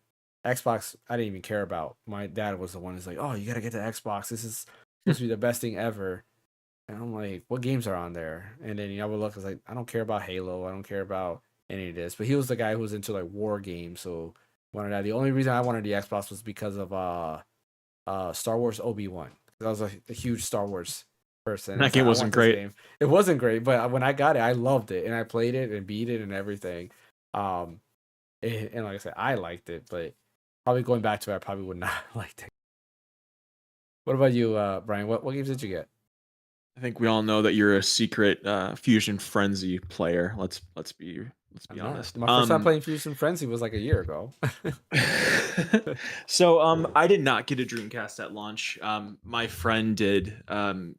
Xbox, I didn't even care about. My dad was the one who's like, "Oh, you gotta get the Xbox. This is supposed to be the best thing ever." And I'm like, "What games are on there?" And then I would look. I was like, "I don't care about Halo. I don't care about any of this." But he was the guy who was into like war games, so wanted that. The only reason I wanted the Xbox was because of Star Wars Obi-Wan. I was a huge Star Wars person. That game wasn't great. It wasn't great, but when I got it, I loved it, and I played it and beat it and everything. And like I said, I liked it, but probably going back to it, I probably would not have liked it. What about you, Brian? What games did you get? I think we all know that you're a secret Fusion Frenzy player. Let's be honest. My first time playing Fusion Frenzy was like a year ago. So I did not get a Dreamcast at launch. My friend did.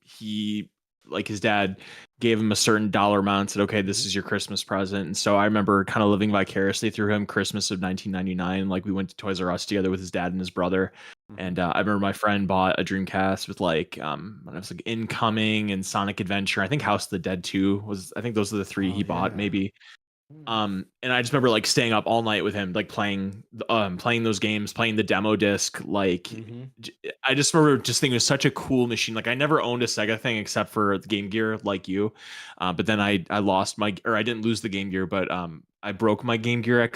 He, like, his dad gave him a certain dollar amount and said, "Okay, this is your Christmas present." And so I remember kind of living vicariously through him. Christmas of 1999, like we went to Toys R Us together with his dad and his brother. And I remember my friend bought a Dreamcast with when it was like Incoming and Sonic Adventure. I think House of the Dead 2 was. I think those are the 3 he bought, maybe. And I just remember like staying up all night with him, like playing those games, playing the demo disc. Like, I just remember just thinking it was such a cool machine. Like, I never owned a Sega thing except for the Game Gear, like you. But then I lost I didn't lose the Game Gear, but I broke my Game Gear. I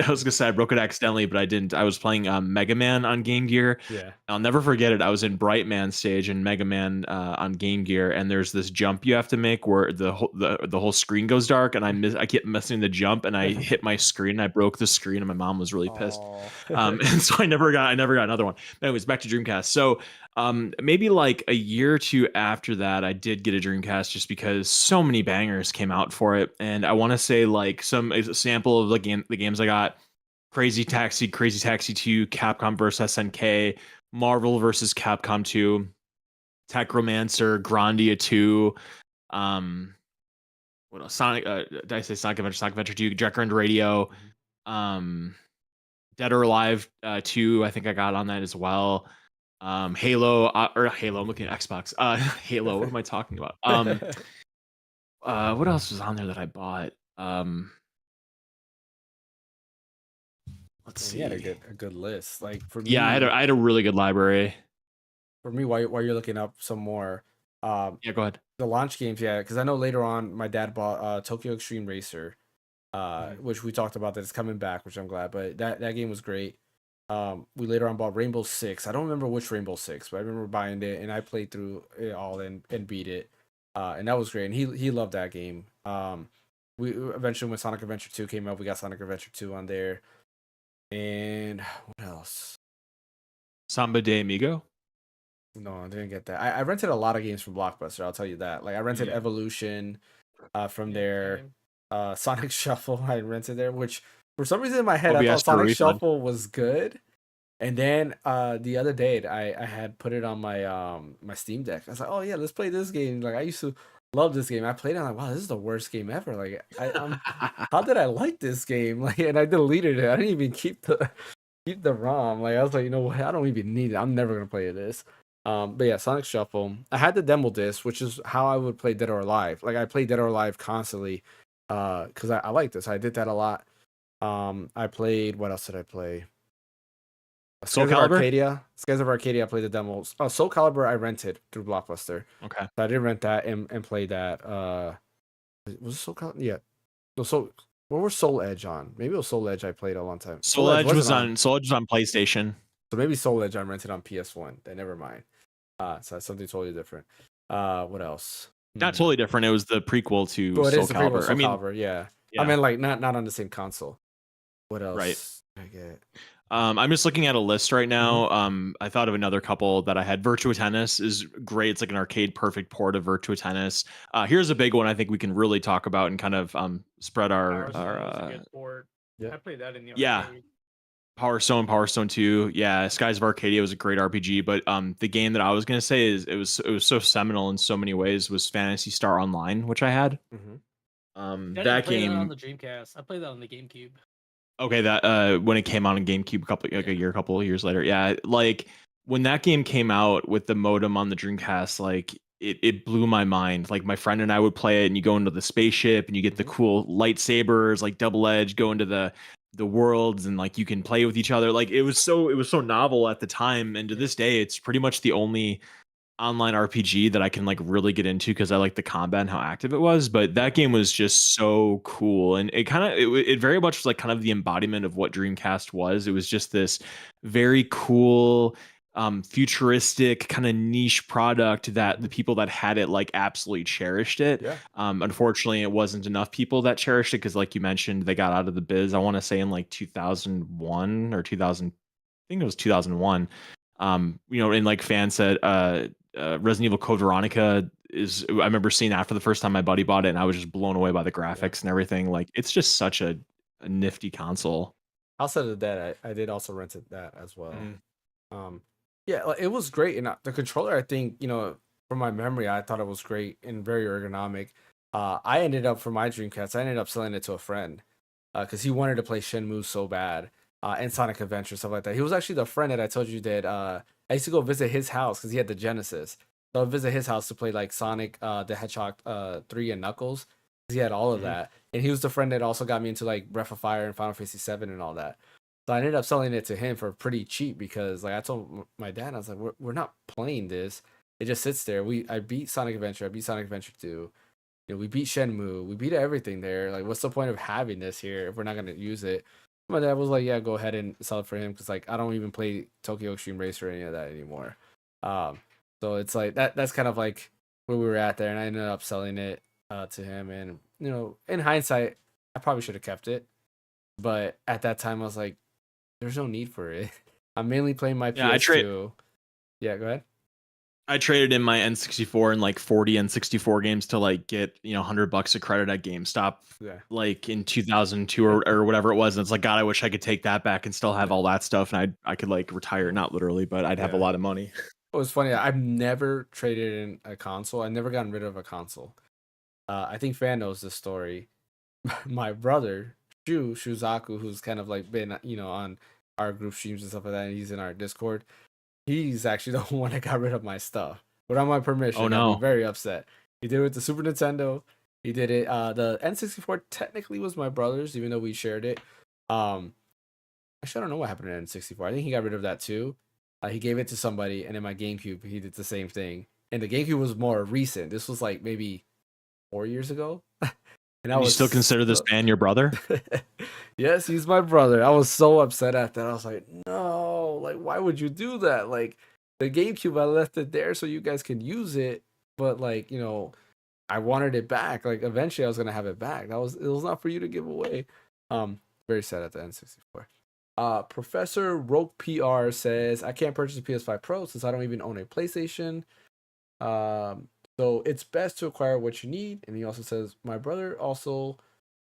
was gonna say I broke it accidentally, but I didn't. I was playing Mega Man on Game Gear. Yeah, I'll never forget it. I was in Brightman stage in Mega Man on Game Gear, and there's this jump you have to make where the whole screen goes dark, and I kept missing the jump, and I hit my screen. I broke the screen, and my mom was really pissed. And so I never got another one. But anyways, back to Dreamcast. So maybe like a year or two after that, I did get a Dreamcast just because so many bangers came out for it. And I want to say like some sample of the games I got: Crazy Taxi 2, Capcom vs SNK, Marvel vs Capcom 2, Techromancer, Grandia 2, what else? Did I say Sonic Adventure 2, Jet Grind Radio, Dead or Alive 2, I think I got on that as well. Halo, I'm looking at Xbox. Halo, what am I talking about? What else was on there that I bought? Let's And see. he had a good list. Like for me, Yeah, I had a really good library. for me, while you're looking up some more, Yeah, go ahead. the launch games, yeah, because I know later on my dad bought Tokyo Extreme Racer, Mhm. which we talked about that it's coming back, which I'm glad. But that game was great. We later on bought Rainbow Six. I don't remember which Rainbow Six, but I remember buying it and I played through it all and beat it, and that was great. And he loved that game. We eventually when Sonic Adventure 2 came out, we got Sonic Adventure 2 on there. And what else? Samba de Amigo. No, I didn't get that. I rented a lot of games from Blockbuster. I'll tell you that. Like I rented Yeah. Evolution, from Yeah, there. same. Sonic Shuffle I rented there, which for some reason in my head I OBS thought for a Sonic refund. Shuffle was good. And then the other day I had put it on my my Steam Deck. I was like, oh yeah, let's play this game. Like I used to love this game. I played it. I'm like, wow, this is the worst game ever. Like I'm how did I like this game? Like and I deleted it. I didn't even keep the ROM. Like I was like, you know what? I don't even need it. I'm never gonna play this. But yeah, Sonic Shuffle. I had the demo disc, which is how I would play Dead or Alive. Like I play Dead or Alive constantly, because I like this. I did that a lot. I played. What else did I play? Soul Skies of Calibur? Arcadia. Skies of Arcadia. I played the demos. Oh, Soul Calibur. I rented through Blockbuster. Okay. So I did rent that and play that. Was it Soul Calibur? Yeah. No, so what was Soul Edge on? Maybe it was Soul Edge I played a long time. Soul Edge was wasn't on Soul Edge was on PlayStation. So maybe Soul Edge I rented on PS1. Then never mind. So that's something totally different. What else? Not totally different. It was the prequel to Well, it Soul is the prequel Calibur. to Soul I mean, Calibur, yeah. yeah. I mean, like not on the same console. What else? Right. Did I get? I'm just looking at a list right now. I thought of another couple that I had. Virtua Tennis is great. It's like an arcade perfect port of Virtua Tennis. Here's a big one I think we can really talk about and kind of spread Power our Stone was a good port. Yeah. I played that in the Yeah. arcade. Power Stone 2. Yeah, Skies of Arcadia was a great RPG, but the game that I was gonna say is it was so seminal in so many ways was Phantasy Star Online, which I had. Mhm. I didn't That play that on game. the Dreamcast. I played that on the GameCube. Okay, that when it came out on GameCube a couple of years later. Yeah, like when that game came out with the modem on the Dreamcast, like it blew my mind. Like my friend and I would play it and you go into the spaceship and you get the cool lightsabers, like double edge, go into the worlds and like you can play with each other. Like it was so novel at the time, and to this day it's pretty much the only online RPG that I can like really get into because I like the combat and how active it was. But that game was just so cool, and it kind of it very much was like kind of the embodiment of what Dreamcast was. It was just this very cool, futuristic kind of niche product that the people that had it like absolutely cherished it. Yeah. Unfortunately, it wasn't enough people that cherished it because, like you mentioned, they got out of the biz. I want to say in like 2001 or 2000. I think it was 2001. And like Fan said, Resident Evil Code Veronica is. I remember seeing that for the first time. My buddy bought it, and I was just blown away by the graphics and everything. Like it's just such a nifty console. Outside of that, I did also rent that as well. Yeah, like, it was great, and the controller, I think, from my memory, I thought it was great and very ergonomic. I ended up for my Dreamcast, I ended up selling it to a friend because he wanted to play Shenmue so bad, and Sonic Adventure, stuff like that. He was actually the friend that I told you that I used to go visit his house because he had the Genesis. So I'd visit his house to play like Sonic the Hedgehog 3 and Knuckles. He had all of that, and he was the friend that also got me into like Breath of Fire and Final Fantasy 7 and all that. So I ended up selling it to him for pretty cheap because, like, I told my dad, I was like, "We're not playing this. It just sits there." I beat Sonic Adventure. I beat Sonic Adventure 2. We beat Shenmue. We beat everything there. Like, what's the point of having this here if we're not gonna use it? My dad was like, "Yeah, go ahead and sell it for him," because like I don't even play Tokyo Extreme Racer or any of that anymore. So it's like that's kind of like where we were at there, and I ended up selling it to him. And in hindsight, I probably should have kept it, but at that time, I was like, there's no need for it. I'm mainly playing my PS2. Yeah, go ahead. I traded in my N64 and like 40 N64 games to like get $100 of credit at GameStop, like in 2002 or whatever it was. And it's like, God, I wish I could take that back and still have all that stuff, and I could like retire, not literally, but I'd have a lot of money. It was funny. I've never traded in a console. I've never gotten rid of a console. I think Fan knows this story. My brother Shuzaku, who's kind of like been on our group streams and stuff like that, and he's in our Discord. He's actually the one that got rid of my stuff without my permission. Oh no! I'm very upset. He did it with the Super Nintendo. He did it. The N64 technically was my brother's, even though we shared it. Actually, I don't know what happened to N64. I think he got rid of that too. He gave it to somebody, and in my GameCube, he did the same thing. And the GameCube was more recent. This was like maybe 4 years ago. And I You was still consider this man your brother? Yes, he's my brother. I was so upset at that. I was like, no, like, why would you do that? Like, the GameCube, I left it there so you guys can use it, but like, I wanted it back. Like, eventually, I was gonna have it back. It was not for you to give away. Very sad at the N64. Professor Roke PR says, I can't purchase a PS5 Pro since I don't even own a PlayStation. So it's best to acquire what you need. And he also says, my brother also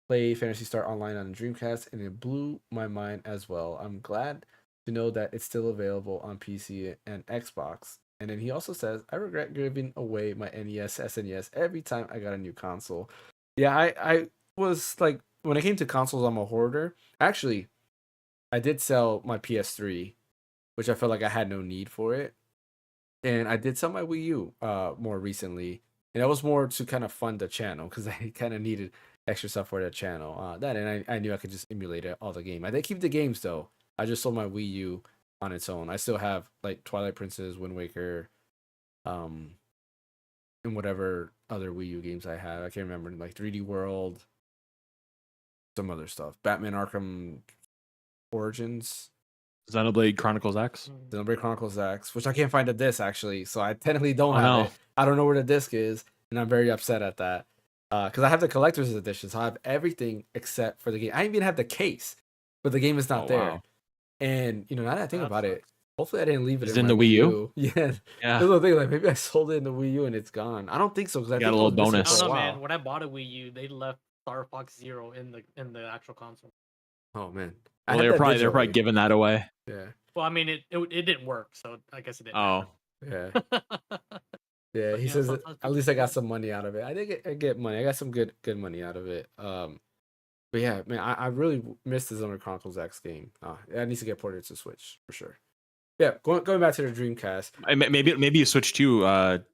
played Phantasy Star Online on the Dreamcast, and it blew my mind as well. I'm glad to know that it's still available on PC and Xbox. And then he also says, I regret giving away my NES, SNES every time I got a new console. Yeah, I was like, when it came to consoles, I'm a hoarder. Actually, I did sell my PS3, which I felt like I had no need for it. And I did sell my Wii U more recently. And that was more to kind of fund the channel because I kind of needed extra stuff for the channel. And I knew I could just emulate all the game. I did keep the games though. I just sold my Wii U on its own. I still have like Twilight Princess, Wind Waker, and whatever other Wii U games I have. I can't remember, like 3D World, some other stuff. Batman Arkham Origins. Xenoblade Chronicles X. Xenoblade Chronicles X, which I can't find a disc actually, so I technically don't have it. I don't know where the disc is, and I'm very upset at that. Because I have the collector's edition, so I have everything except for the game. I even have the case, but the game is not there. Wow. And now that I think about it, hopefully I didn't leave it in the Wii U. Yeah. There's a thing like maybe I sold it in the Wii U and it's gone. I don't think so because I got a little bonus. I don't know, man. When I bought a Wii U, they left Star Fox Zero in the actual console. Oh man. Well, they're probably giving that away. Yeah. Well, I mean, it didn't work, so I guess it didn't. Oh. Yeah. Yeah, he says at least I got some money out of it. I did get money. I got some good money out of it. But yeah, man, I really missed the Xenoblade Chronicles X game. It needs to get ported to Switch for sure. Yeah, going back to the Dreamcast. Maybe you switch to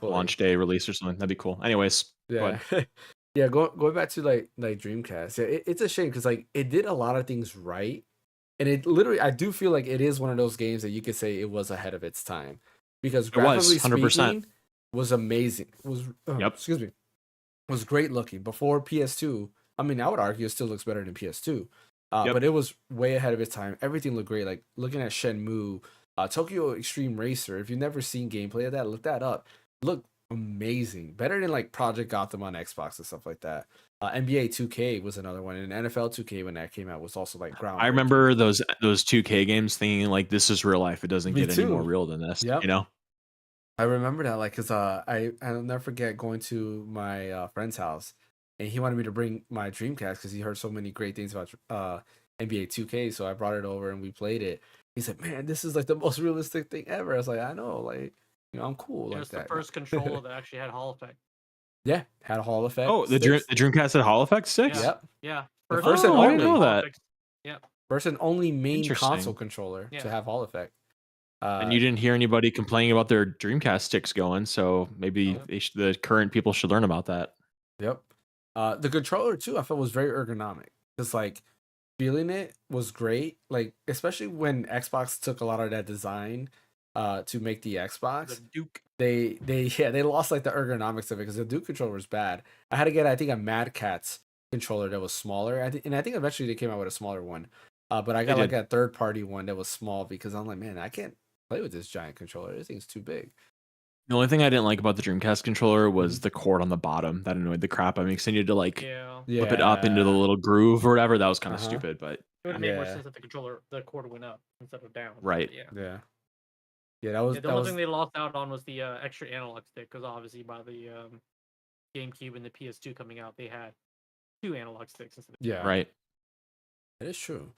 launch day release or something. That'd be cool. Anyways, yeah. Yeah, going back to like Dreamcast. Yeah, it's a shame because like it did a lot of things right. And it literally, I do feel like it is one of those games that you could say it was ahead of its time, because graphically speaking, was amazing. Excuse me, was great looking before PS2. I mean, I would argue it still looks better than PS2, but it was way ahead of its time. Everything looked great. Like looking at Shenmue, Tokyo Extreme Racer. If you've never seen gameplay of that, look that up. Look amazing, better than like Project Gotham on Xbox and stuff like that. NBA 2K was another one, and NFL 2K when that came out was also like groundbreaking. I remember those 2K games thinking like this is real life. It doesn't get any more real than this. Yep. I remember that like because I'll never forget going to my friend's house, and he wanted me to bring my Dreamcast because he heard so many great things about NBA 2K. So I brought it over and we played it. He said, "Man, this is like the most realistic thing ever." I was like, "I know, like I'm cool." It was the first controller that actually had Hall effect. Yeah, had a Hall effect. Oh, the Dreamcast had Hall effect sticks? Yep. Yeah. First and only. I didn't know that. Yeah. First and only main console controller to have Hall effect. And you didn't hear anybody complaining about their Dreamcast sticks going, so maybe the current people should learn about that. Yep. The controller too, I felt was very ergonomic. Just like feeling it was great. Like especially when Xbox took a lot of that design to make the Xbox. The Duke. They lost like the ergonomics of it because the Duke controller was bad. I had to get I think a Mad Catz controller that was smaller. And I think eventually they came out with a smaller one. But I got like a third party one that was small because I'm like, man, I can't play with this giant controller. This thing's too big. The only thing I didn't like about the Dreamcast controller was the cord on the bottom. That annoyed the crap out of me because I needed to like flip it up into the little groove or whatever. That was kind of stupid, but it would have made more sense if the cord went up instead of down. Right. Yeah, that was the only thing they lost out on was the extra analog stick because obviously by the GameCube and the PS2 coming out, they had 2 analog sticks instead of right. That is true.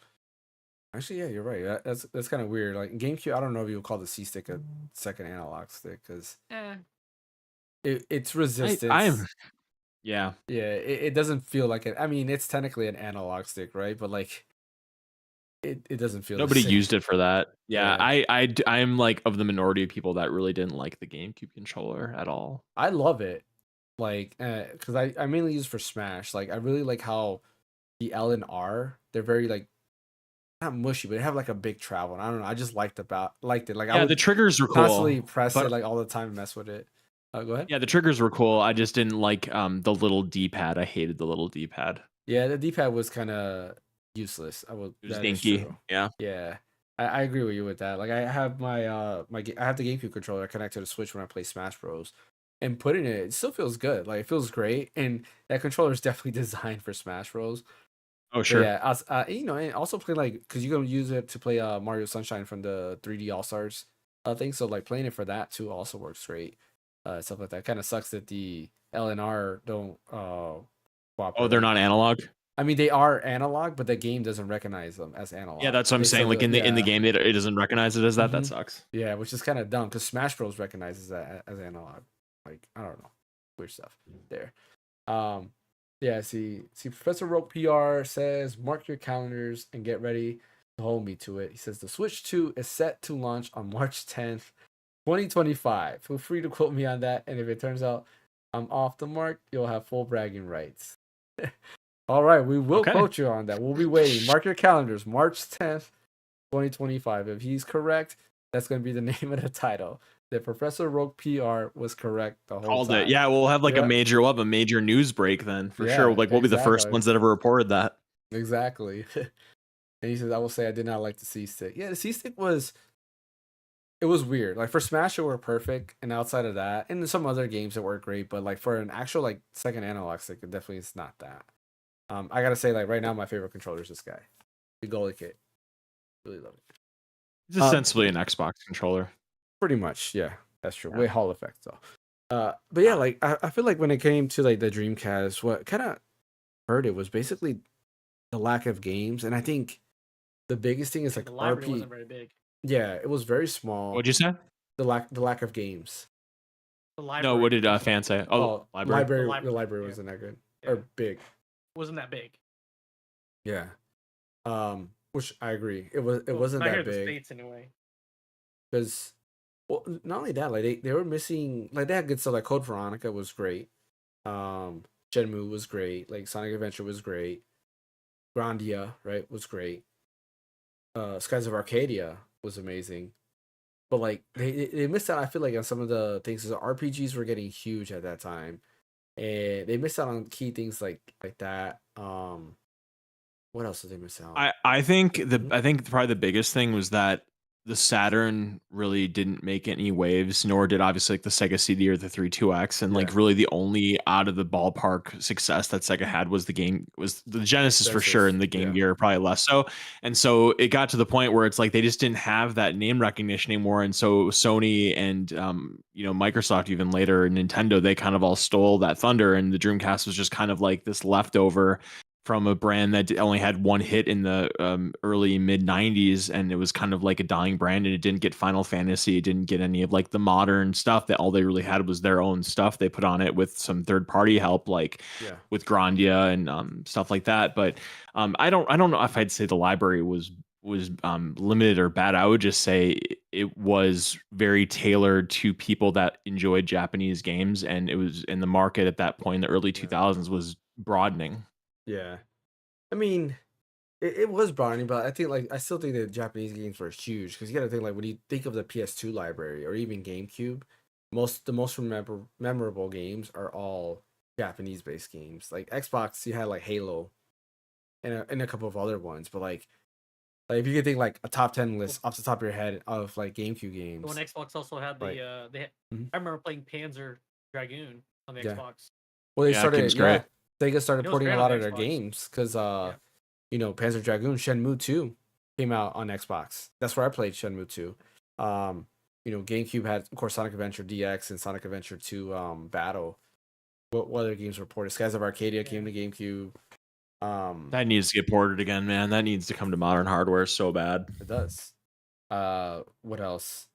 Actually, yeah, you're right. That's kind of weird. Like GameCube, I don't know if you would call the C stick a second analog stick because it's resistance. It doesn't feel like it. I mean, it's technically an analog stick, right? But like, it doesn't feel. Nobody used it for that. Yeah, I'm like of the minority of people that really didn't like the GameCube controller at all. I love it. like because I mainly use for Smash. Like I really like how the L and R, they're very like not mushy, but they have like a big travel. And I don't know. I just liked it. Like I Yeah, the would triggers were constantly cool, press it but like all the time and mess with it. Go ahead. yeah, the triggers were cool. I just didn't like the little D-pad. I hated the little D-pad. Yeah, the D-pad was kind of useless. It was That is dinky. true. Yeah. Yeah, I agree with you with that. Like I have my I have the GameCube controller connected to the Switch when I play Smash Bros. And putting it still feels good. Like it feels great, and that controller is definitely designed for Smash Bros. Oh, But sure. yeah, and also play like because you're gonna use it to play Mario Sunshine from the 3D All Stars thing. So like playing it for that too also works great. Stuff like that. Kind of sucks that the LNR don't Oh, they're cooperate. not analog? I mean, they are analog, but the game doesn't recognize them as analog. Yeah, that's what I'm They saying. still Like do in the yeah. game, it doesn't recognize it as that. That Mhm. sucks. Yeah, which is kind of dumb because Smash Bros recognizes that as analog. Like I don't know, weird stuff there. Um, yeah. See, Professor Rope PR says, mark your calendars and get ready to hold me to it. He says the Switch 2 is set to launch on March 10th, 2025. Feel free to quote me on that, and if it turns out I'm off the mark, you'll have full bragging rights. All right, we will Okay. quote you on that. We'll be waiting. Mark your calendars, March 10th, 2025. If he's correct, that's going to be the name of the title. That Professor Rogue PR was correct the whole Called time. it. Yeah, we'll have like Yeah. a major news break then for sure. Yeah, Like we'll be the first exactly. ones that ever reported that. Exactly. And he says, I will say I did not like the C-Stick. Yeah, the C-Stick was weird. Like for Smash, it worked perfect, and outside of that, and some other games it worked great, but like for an actual like second analog stick, it definitely is not that. I gotta say, like right now, my favorite controller is this guy, the goalie kit. Really love it. It's ostensibly an Xbox controller. Pretty much, yeah, that's true. Yeah. Way Hall effect though. But yeah, like I feel like when it came to like the Dreamcast, what kind of hurt it was basically the lack of games, and I think the biggest thing is like The library RP. wasn't very big. Yeah, it was very small. What'd you say? The lack of games. The library. No, what did Fan say? Oh, library. The library yeah. wasn't that good Yeah. or big. Wasn't that big. Yeah. Which I agree. It wasn't not here that in the big States anyway. because, well, not only that, like they were missing, like they had good stuff. Like Code Veronica was great. Shenmue was great. Like Sonic Adventure was great. Grandia, right, was great. Skies of Arcadia was amazing. But like they missed out, I feel like, on some of the things. The RPGs were getting huge at that time, and they missed out on key things like that. What else did they miss out? I think probably the biggest thing was that the Saturn really didn't make any waves, nor did obviously like the Sega CD or the 32X. And like Yeah. really the only out of the ballpark success that Sega had was the Genesis for sure, and the Game yeah. Gear probably less so. And so it got to the point where it's like they just didn't have that name recognition anymore. And so Sony and Microsoft, even later Nintendo, they kind of all stole that thunder, and the Dreamcast was just kind of like this leftover from a brand that only had one hit in the early mid 90s, and it was kind of like a dying brand, and it didn't get Final Fantasy, it didn't get any of like the modern stuff. That all they really had was their own stuff they put on it with some third party help, like with Grandia and stuff like that. But I don't know if I'd say the library was limited or bad. I would just say it was very tailored to people that enjoyed Japanese games, and it was in the market at that point in the early 2000s was broadening. Yeah, I mean, it was broadening, but I still think the Japanese games were huge because you got to think, like, when you think of the PS2 library or even GameCube, the most memorable games are all Japanese based games. Like Xbox, you had like Halo, and a couple of other ones, but like if you could think like a top 10 list off the top of your head of like GameCube games. When Xbox also had Like, I remember playing Panzer Dragoon on the Xbox. Well, they game's started great. Sega started It was porting great a on lot the of their Xbox. games because Panzer Dragoon, Shenmue 2 came out on Xbox. That's where I played Shenmue 2. GameCube had, of course, Sonic Adventure DX and Sonic Adventure 2 Battle. What other games were ported? Skies of Arcadia came to GameCube. That needs to get ported again, man. That needs to come to modern hardware so bad. It does. What else?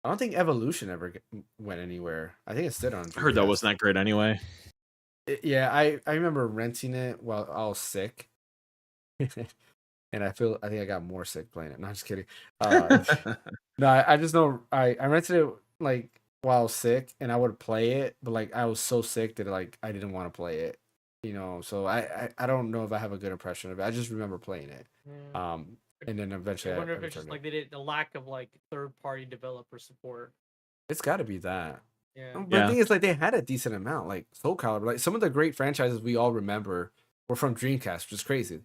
I don't think Evolution ever went anywhere. I think it stayed on. I heard that Dreamcast. wasn't that great anyway. Yeah, I remember renting it while I was sick. And I think I got more sick playing it. No, I'm just kidding. No, I just know I rented it like while I was sick, and I would play it, but like I was so sick that like I didn't want to play it. So I don't know if I have a good impression of it. I just remember playing it. Yeah. And then I eventually wonder if it's returned just it. like they did the lack of like third-party developer support. It's got to be that. Yeah. But the thing is, like, they had a decent amount, like Soul Calibur. Like some of the great franchises we all remember were from Dreamcast, which is crazy.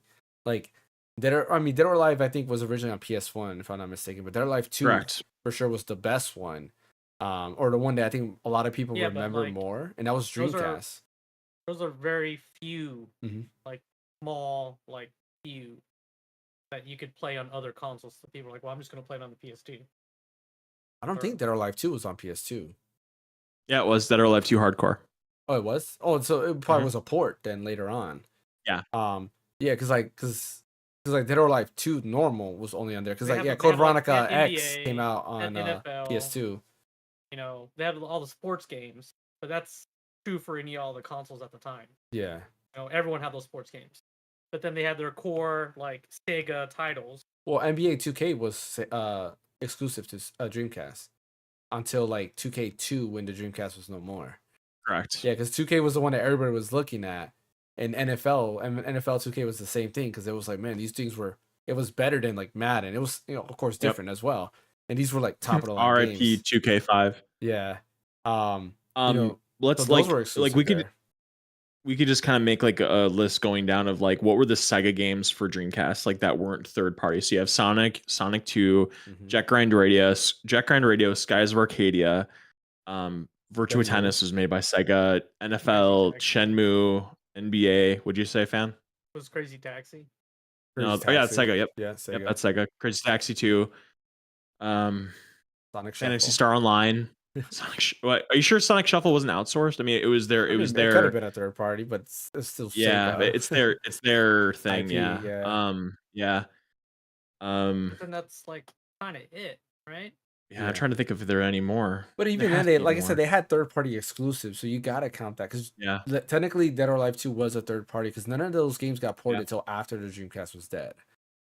Like Dead or Alive, I think was originally on PS1, if I'm not mistaken. But Dead or Alive 2 Correct. for sure was the best one, or the one that I think a lot of people Yeah, but, remember like, more, and that was Dreamcast. Those are very few, Mhm. like small, like few that you could play on other consoles. So people are like, well, I'm just gonna play it on the PS2. I don't think Dead or Alive 2 was on PS2. Yeah, it was Dead or Alive 2 Hardcore. Oh, it was. Oh, so it probably was a port then later on. Yeah. Yeah, because Dead or Alive 2 normal was only on there. Because They Code have, like, Veronica X NBA, came out on NFL. PS2. They have all the sports games, but that's true for all the consoles at the time. Yeah. Everyone had those sports games, but then they had their core like Sega titles. Well, NBA 2K was exclusive to Dreamcast until like 2K2 when the Dreamcast was no more. Correct. Yeah, because 2K was the one that everybody was looking at, and NFL 2K was the same thing because it was like, man, these things it was better than like Madden. It was of course different as well, and these were like top of the line RIP games. 2K5. Yeah. Let's so those were exclusive we could just kind of make like a list going down of like what were the Sega games for Dreamcast like that weren't third party. So you have Sonic 2, Jet Grind Radio, Skies of Arcadia, Virtua Tennis was made by Sega, NFL, Shenmue, NBA. Would you say, fan? It was Crazy Taxi. No, yeah, it's Sega. Yep. Yeah, Sega. Yep, that's Sega. Crazy Taxi 2. Sonic Shuffle. Phaneckswhy Star Online. What, are you sure Sonic Shuffle wasn't outsourced? I mean, it was there. It was there. It could have been a third party, but it's still yeah. Sega. It's their thing. IP, yeah. yeah. But then that's like kind of it, right? Yeah, I'm trying to think if there are any more. But even then, like I said, they had third party exclusives, so you gotta count that because technically, Dead or Alive 2 was a third party because none of those games got ported until after the Dreamcast was dead.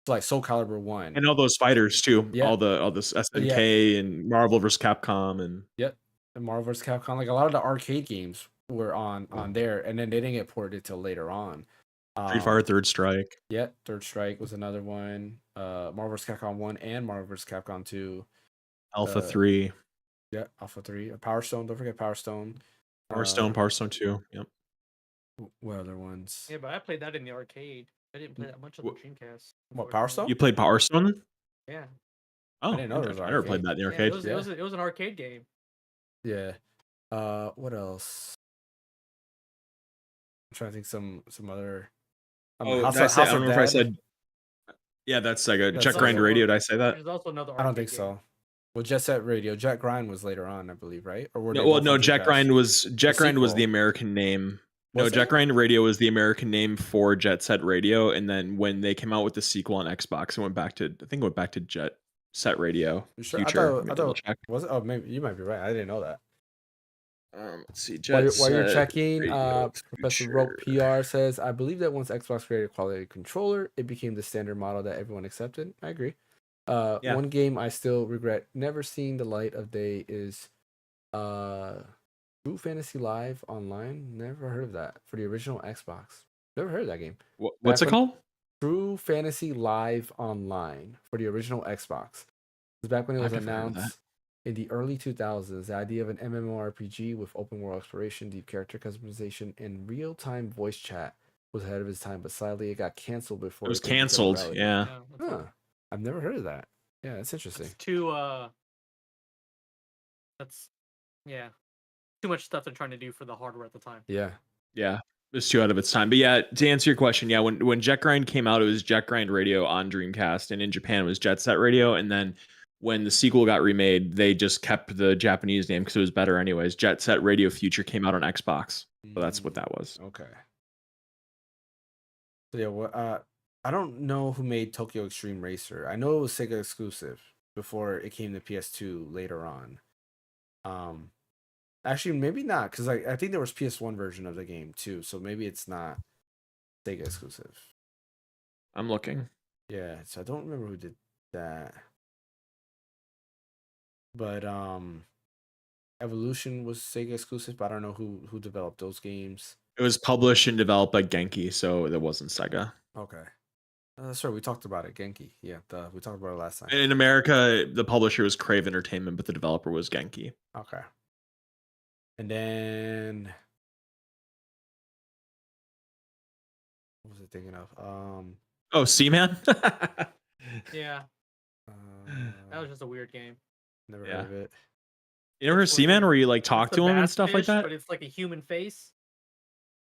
So like Soul Calibur 1 and all those fighters too. Yeah. All this SNK and Marvel vs. Capcom and and Marvel vs. Capcom. Like a lot of the arcade games were on there, and then they didn't get ported till later on. Street Fighter Third Strike. Yeah, Third Strike was another one. Marvel vs. Capcom 1 and Marvel vs. Capcom 2. Alpha 3. Yeah, Alpha 3. Power Stone. Don't forget Power Stone. Power Stone 2. Yep. What other ones? Yeah, but I played that in the arcade. I didn't play that much on the Dreamcast. What, Power Stone? You played Power Stone? Yeah. Oh, I didn't know there was I never played that in the arcade. It was an arcade game. Yeah. What else? I'm trying to think some other. I don't know if I said. Yeah, that's Sega. Jet Grind Radio. Did I say that? There's also another. I don't think so. Well, Jet Set Radio, Jet Grind was later on, I believe, right? Or no. Jet Grind was the American name. Jet Grind Radio was the American name for Jet Set Radio, and then when they came out with the sequel on Xbox, it went back to Jet Set Radio. Sure? Future. I thought was it? Oh, maybe you might be right. I didn't know that. Let's see. While you're checking, Professor Rope PR says, I believe that once Xbox created a quality controller, it became the standard model that everyone accepted. I agree. One game I still regret never seeing the light of day is True Fantasy Live Online. Never heard of that for the original Xbox. Never heard of that game. What's it called? True Fantasy Live Online for the original Xbox. It was back when it was announced in the early 2000s. The idea of an MMORPG with open world exploration, deep character customization, and real-time voice chat was ahead of its time, but sadly it got canceled before it was canceled. Yeah. I've never heard of that. Yeah, that's interesting. That's too much stuff they're trying to do for the hardware at the time. Yeah. It was too out of its time. But yeah, to answer your question, when Jet Grind came out, it was Jet Grind Radio on Dreamcast, and in Japan it was Jet Set Radio, and then when the sequel got remade, they just kept the Japanese name because it was better anyways. Jet Set Radio Future came out on Xbox. So that's what that was. Okay. So yeah, I don't know who made Tokyo Extreme Racer. I know it was Sega exclusive before it came to PS2 later on. Actually, maybe not, because I think there was PS1 version of the game too, so maybe it's not Sega exclusive. I'm looking. Yeah, so I don't remember who did that. But Evolution was Sega exclusive, but I don't know who developed those games. It was published and developed by Genki, so that wasn't Sega. Okay. Sure, we talked about it. Genki. Yeah, we talked about it last time. In America, the publisher was Crave Entertainment, but the developer was Genki. Okay. And then what was I thinking of? Oh, Seaman? Yeah, that was just a weird game. Never Yeah. heard of it. You never heard Seaman where you like talk It's to the him and bass stuff like fish, that? but it's like a human face.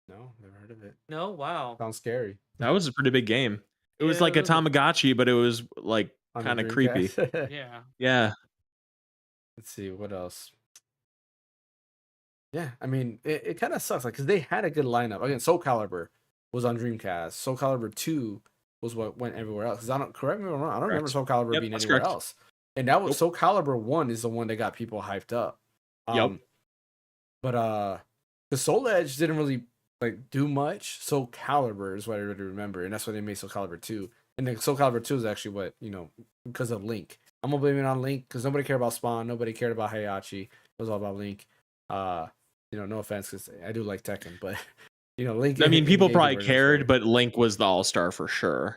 No, never heard of it. No, wow. Sounds scary. That was a pretty big game. It was Yeah, like a it was a- Tamagotchi, but it was like On the kind of creepy. Dreamcast. Yeah. Yeah. Let's see what else. Yeah, I mean, it kind of sucks, like, because they had a good lineup. Again, Soul Calibur was on Dreamcast. Soul Calibur 2 was what went everywhere else. Because I don't, correct me if I'm wrong, I don't remember Soul Calibur Yep, being that's anywhere correct. else. And that was Nope. Soul Calibur 1 is the one that got people hyped up. Yep. But the Soul Edge didn't really like do much. Soul Calibur is what I really remember, and that's why they made Soul Calibur 2. And then Soul Calibur 2 is actually what, because of Link. I'm gonna blame it on Link because nobody cared about Spawn, nobody cared about Heihachi. It was all about Link. No offense, because I do like Tekken, but Link. I mean, in people game probably converters, cared, right? but Link was the all-star for sure.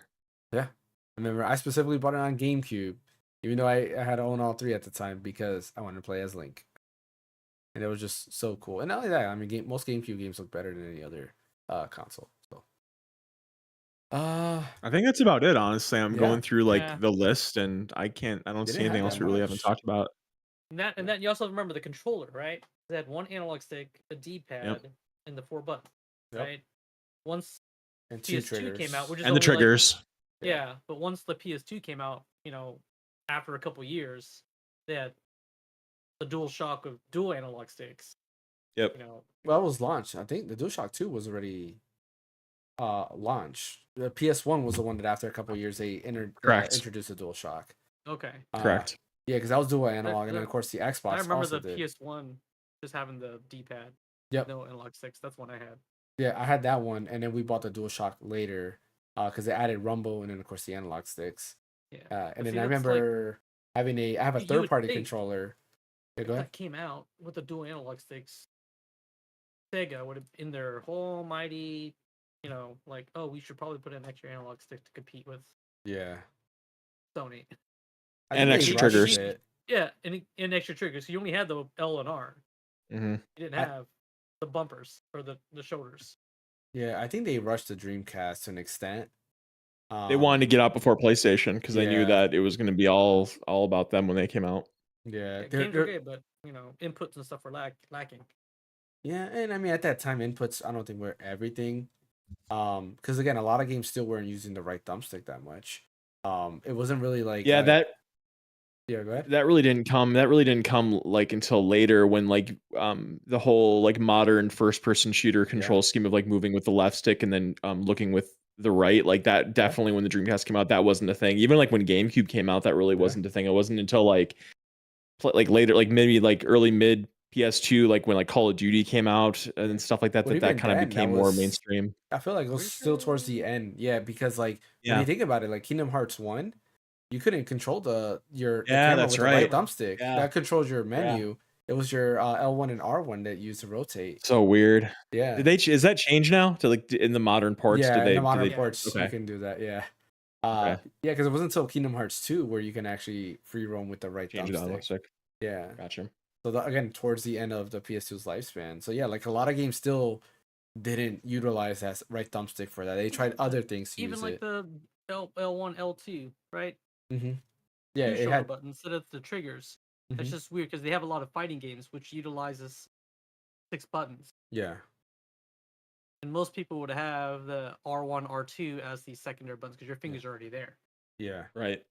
Yeah, I remember I specifically bought it on GameCube, even though I had to own all three at the time because I wanted to play as Link, and it was just so cool. And not only that, I mean, most GameCube games look better than any other console. So, I think that's about it. Honestly, I'm Yeah. going through like Yeah. the list, and I don't They see didn't anything have else that we really haven't much. talked about. And then you also remember the controller, right? They had one analog stick, a D-pad, and the 4 buttons, Yep. right? Once and two PS2 triggers came out, which is And the only, like- triggers. yeah, but once the PS2 came out, after a couple years, they had the dual shock of dual analog sticks. Yep. Well, it was launched. I think the DualShock 2 was already launched. The PS1 was the one that after a couple of years they Correct. introduced the DualShock. Okay. Correct. Yeah, because that was dual analog, and then that- of course the Xbox. I remember also the did. PS1 just having the D-pad. Yep. No analog sticks. That's one I had. Yeah, I had that one, and then we bought the DualShock later because they added rumble, and then of course the analog sticks. Yeah. And But then see, I that's, remember I have a you would third-party think controller. Yeah, go ahead. that came out with the dual analog sticks. Sega would have, in their whole mighty, we should probably put an extra analog stick to compete with Yeah. Sony. I And think they extra rushed triggers. it. Yeah, and extra triggers. So you only had the L and R. Mm-hmm. You didn't have the bumpers or the shoulders. Yeah, I think they rushed the Dreamcast to an extent. They wanted to get out before PlayStation because they knew yeah. that it was going to be all about them when they came out. Yeah, Yeah, games are good, but inputs and stuff were lacking. Yeah, and I mean at that time inputs I don't think were everything. Because again, a lot of games still weren't using the right thumbstick that much. It wasn't really like Yeah, go ahead. that really didn't come like until later when like the whole like modern first person shooter control scheme of like moving with the left stick and then looking with the right, like that definitely when the Dreamcast came out, that wasn't a thing. Even like when GameCube came out, that really wasn't a thing. It wasn't until like later, like maybe like early mid PS2, like when like Call of Duty came out and stuff like that, But that even kind of then, became that more was- mainstream. I feel like it was still towards the end. Yeah, because like when Yeah. you think about it, like Kingdom Hearts 1, you couldn't control the Yeah, camera that's with the right right. thumbstick. Yeah. That controls your menu. It was your L1 and R1 that used to rotate. So weird. Yeah. Is that changed now to like in the modern ports? Yeah, did they, in the modern did they, ports, you okay. can do that. Yeah. Okay. Yeah, because it wasn't until Kingdom Hearts 2 where you can actually free roam with the right Change it on thumbstick. looks stick. Yeah. Gotcha. So again, towards the end of the PS2's lifespan. So yeah, like a lot of games still didn't utilize that right thumbstick for that. They tried other things to Even use like it. the L1, L2, right? Mm-hmm. Yeah, Two it shoulder had. buttons instead of the triggers. That's Mhm. just weird because they have a lot of fighting games which utilizes 6 buttons. Yeah. And most people would have the R1, R2 as the secondary buttons because your fingers are already there. Yeah. Right.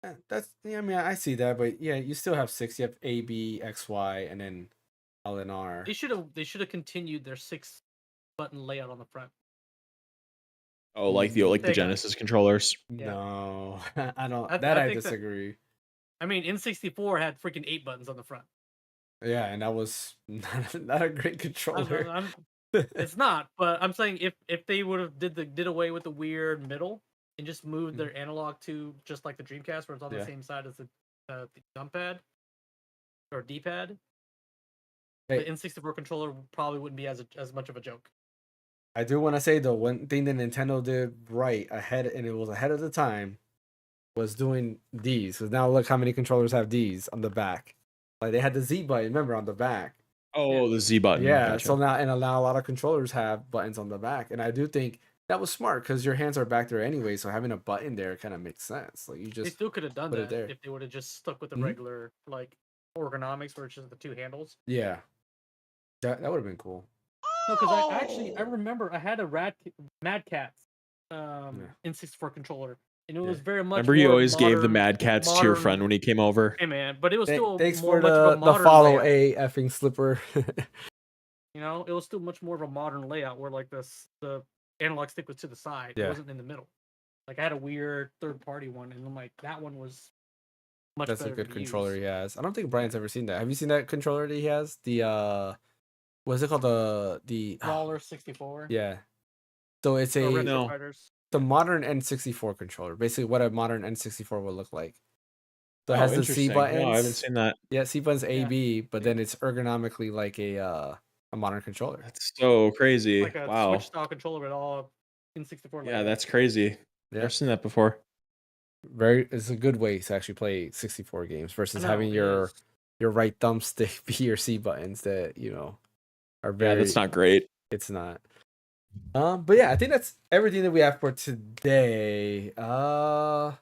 I mean, I see that, but yeah, you still have 6. You have A, B, X, Y, and then L and R. They should have continued their 6 button layout on the front. Oh, like the Sega. Genesis controllers. Yeah. No, I don't. I I think that- disagree. I mean, N64 had freaking 8 buttons on the front. Yeah, and that was not a great controller. It's not, but I'm saying if they would have did away with the weird middle and just moved their analog to just like the Dreamcast, where it's on the same side as the numpad or D-pad, Hey. the N64 controller probably wouldn't be as much of a joke. I do want to say though, one thing that Nintendo did right ahead, and it was ahead of the time, was doing these. Because now look how many controllers have these on the back. Like they had the Z button, remember, on the back. Oh, the Z button. Yeah. Gotcha. So now a lot of controllers have buttons on the back, and I do think that was smart because your hands are back there anyway. So having a button there kind of makes sense. Like you They just still could have done put it that there. if they would have just stuck with the Mhm. regular like ergonomics where it's just the two handles. Yeah. That would have been cool. No, because I remember I had a Mad Catz N64 controller, and it was very much. Remember, you more always gave the modern- Mad Cats to your modern- friend when he came over. Hey man, but it was still Thanks more for much of a the modern follow layout. a effing slipper. You know, it was still much more of a modern layout where like the analog stick was to the side. Yeah. It wasn't in the middle. Like I had a weird third party one, and I'm like, that one was much That's a better good to controller use. he has. I don't think Brian's ever seen that. Have you seen that controller that he has? The what is it called? The Brawler 64. yeah. So it's Or a Retro No. Fighters. the modern N64 controller. Basically, what a modern N64 would look like. So it Oh, has the C interesting. buttons. No, I haven't seen that. Yeah, C buttons A Yeah. B, but then it's ergonomically like a modern controller. That's so crazy. Like a Wow. Switch style controller with all N64 Yeah, layout. that's crazy. Yeah. Never seen that before. It's a good way to actually play 64 games versus I know, having it your is. right thumbstick be your C buttons that are Yeah, very. that's not great. It's not. But yeah, I think that's everything that we have for today. I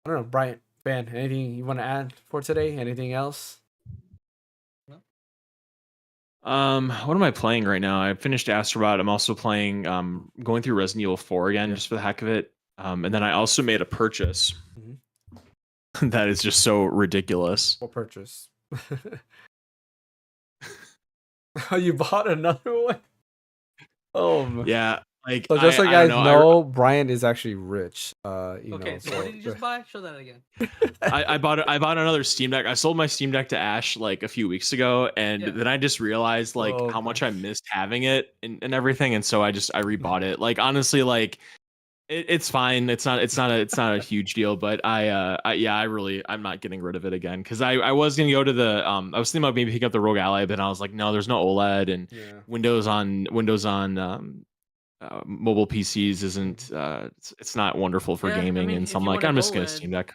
don't know, Brian, Ben, anything you want to add for today? Anything else? What am I playing right now? I finished Astrobot. I'm also playing going through Resident Evil 4 again, Yeah. just for the heck of it. And then I also made a purchase Mhm. that is just so ridiculous. What purchase? Oh, you bought another one? Oh, man. Yeah, like So just so you I guys don't know, Brian is actually rich. Okay, so what did you just buy? Show that again. I bought another Steam Deck. I sold my Steam Deck to Ash like a few weeks ago, and Yeah. then I just realized like Oh, how much I gosh. missed having it and everything, and so I rebought it. Like honestly, like it's fine. It's not a huge deal, but I'm not getting rid of it again because I was gonna go to the I was thinking about maybe pick up the Rogue Ally, but I was like, no, there's no OLED and Yeah. Windows on mobile PCs isn't it's not wonderful for Yeah, I gaming, mean, and so if I'm you like, wanted I'm just gonna OLED, Steam Deck.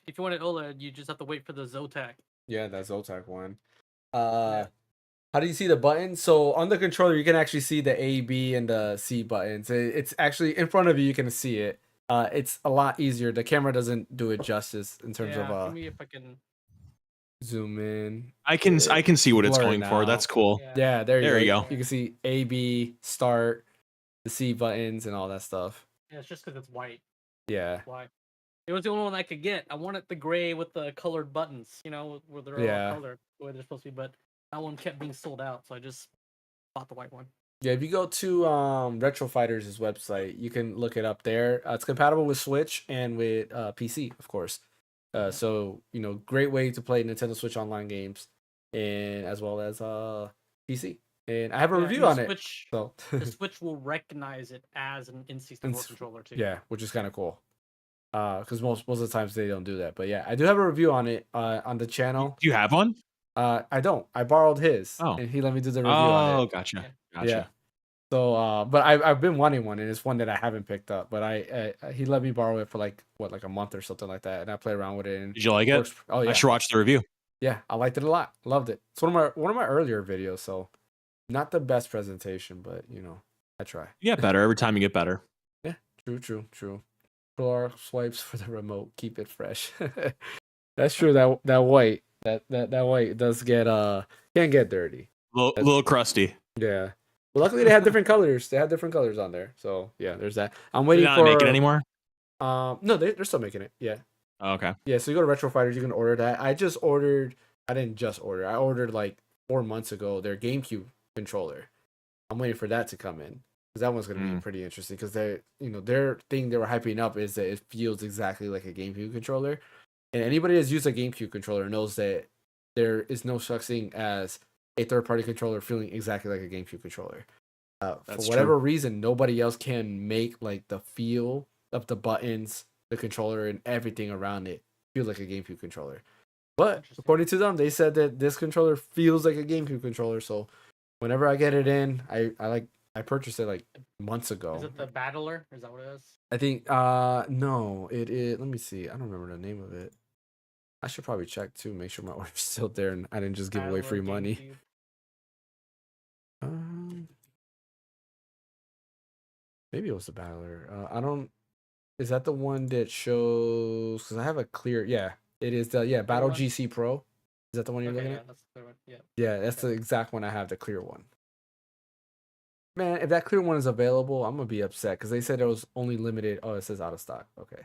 If you wanted OLED, you just have to wait for the Zotac. Yeah, that Zotac one. Yeah. How do you see the buttons? So on the controller, you can actually see the A, B, and the C buttons. It's actually in front of you. You can see it. It's a lot easier. The camera doesn't do it justice in terms Yeah, of give me if I can. zoom in. I can see what it's blurry going for. now. That's cool. Yeah. Yeah, there There you you go. go. You can see A, B, start, the C buttons, and all that stuff. Yeah, it's just because it's white. Yeah. Why? It was the only one I could get. I wanted the gray with the colored buttons, you know, where they're Yeah. all colored the way they're supposed to be. But that one kept being sold out, so I just bought the white one. Yeah, if you go to Retro Fighters' website, you can look it up there. It's compatible with Switch and with PC, of course. So great way to play Nintendo Switch online games, and as well as PC. And I have a Yeah, review and on the it. Switch, So the Switch will recognize it as an N64 controller too. yeah, which is kind of cool. Because most of the times they don't do that. But yeah, I do have a review on it on the channel. Do you have one? I don't. I borrowed his, Oh. and he let me do the review on Oh, it. gotcha. Yeah. So, but I've been wanting one, and it's one that I haven't picked up. But he let me borrow it for like a month or something like that, and I play around with it. And Did you like it? works. Oh yeah, I should watch the review. yeah, I liked it a lot. Loved it. It's one of my earlier videos, so not the best presentation, but I try. You get better every time you get better. Yeah, true. Control swipes for the remote, keep it fresh. That's true. That white does get can get dirty. Little crusty. Yeah. Well, luckily they have different colors. They have different colors on there. So yeah, there's that. I'm They're waiting not for. make it anymore. No, they're still making it. Yeah. Oh, okay. Yeah. So you go to Retro Fighters, you can order that. I didn't just order. I ordered like 4 months ago their GameCube controller. I'm waiting for that to come in because that one's gonna be pretty interesting because their thing they were hyping up is that it feels exactly like a GameCube controller, and anybody that's used a GameCube controller knows that there is no such thing as a third-party controller feeling exactly like a GameCube controller. For whatever reason, nobody else can make like the feel of the buttons, the controller, and everything around it feel like a GameCube controller. But Interesting. according to them, they said that this controller feels like a GameCube controller. So whenever I get it in, I purchased it like months ago. Is it the Battler? Is that what it is? I think no, it is. Let me see. I don't remember the name of it. I should probably check too, make sure my order's still there and I didn't just give away Battler free money. GameCube. Maybe it was the Battler. I don't. Is that the one that shows? Because I have a clear. Yeah, it is the Battle one? GC Pro. Is that the one you're Okay, looking yeah, at? that's the one. Yeah. Yeah, that's the exact one I have. The clear one. Man, if that clear one is available, I'm gonna be upset because they said it was only limited. Oh, it says out of stock. Okay.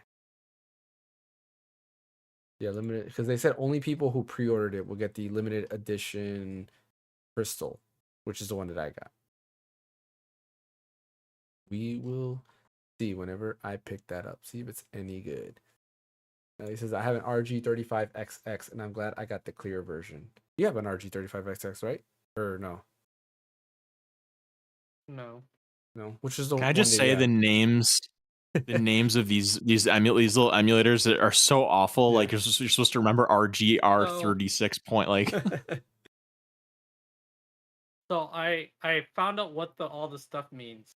Yeah, limited because they said only people who pre-ordered it will get the limited edition crystal, which is the one that I got. We will see whenever I pick that up. See if it's any good. He says I have an RG35XX, and I'm glad I got the clear version. You have an RG35XX, right? Or no? No. No. Which is the Can I one just that say you the have? names? The names of these little emulators that are so awful. Yeah. Like you're supposed to remember RGR36 point. Like So I found out what all this stuff means.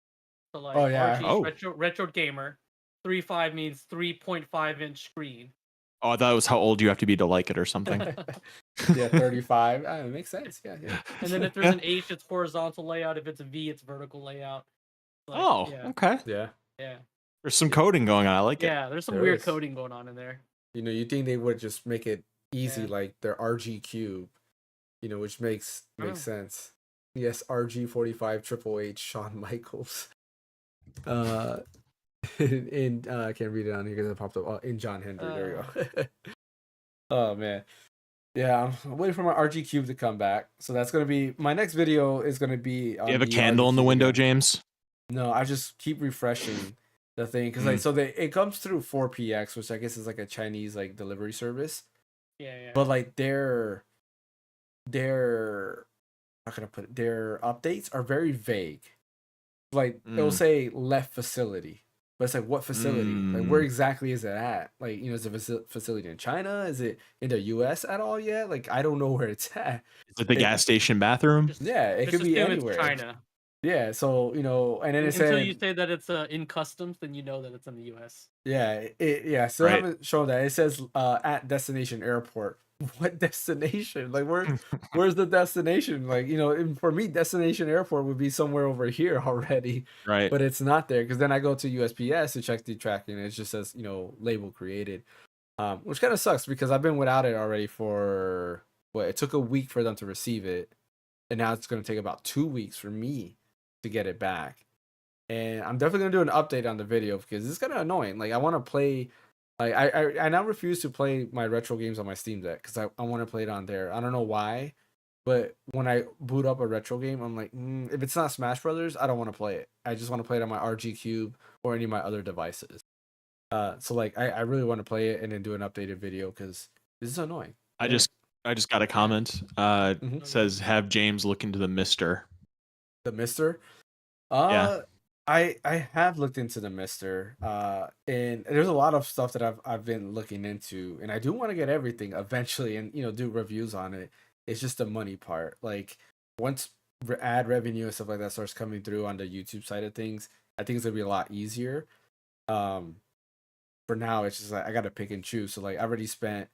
So like Oh, yeah. RG Oh. retro gamer, 3.5 means 3.5-inch screen. oh, that was how old you have to be to like it or something. Yeah, 35. It makes sense. Yeah. And then if there's an H, it's horizontal layout. If it's a V, it's vertical layout. Like, Oh, yeah, okay. Yeah. yeah, There's some coding going on. I like it. yeah. There's some There weird is. coding going on in there. You think they would just make it easy, Yeah. like their RG Cube, which makes Oh. sense. Yes, RG45 Triple H Shawn Michaels. I can't read it on here because it popped up. In John Hendry. There we go. Oh man. Yeah, I'm waiting for my RG Cube to come back. So that's gonna be my next video. Is gonna be. Do you have a candle in the window, James? No, I just keep refreshing the thing because it comes through 4PX, which I guess is like a Chinese like delivery service. Yeah. But like their how can I put it? Their updates are very vague. Like it'll say left facility. But it's like, what facility? Like, where exactly is it at? Like, is it a facility in China? Is it in the U.S. at all yet? Like, I don't know where it's at. Is it the gas station bathroom? Yeah, it could be anywhere. It's China. Yeah, so, and then it said... Until you say that it's in customs, then you know that it's in the U.S. Yeah, still haven't shown that. It says at destination airport. What destination? Like, where's the destination? Like, for me, destination airport would be somewhere over here already. Right. But it's not there because then I go to USPS to check the tracking and it just says, label created. Which kind of sucks because I've been without it already for it took a week for them to receive it. And now it's going to take about 2 weeks for me to get it back. And I'm definitely going to do an update on the video because it's kind of annoying. Like, I want to play... Like I now refuse to play my retro games on my Steam Deck because I want to play it on there. I don't know why, but when I boot up a retro game, I'm like, if it's not Smash Brothers, I don't want to play it. I just want to play it on my RG Cube or any of my other devices. So like I really want to play it and then do an updated video because this is annoying. I just got a comment. Says have James look into the Mister. The Mister? Yeah. I have looked into the Mister, and there's a lot of stuff that I've been looking into, and I do want to get everything eventually, and do reviews on it. It's just the money part. Like once ad revenue and stuff like that starts coming through on the YouTube side of things, I think it's gonna be a lot easier. For now, it's just like I gotta pick and choose. So like I already spent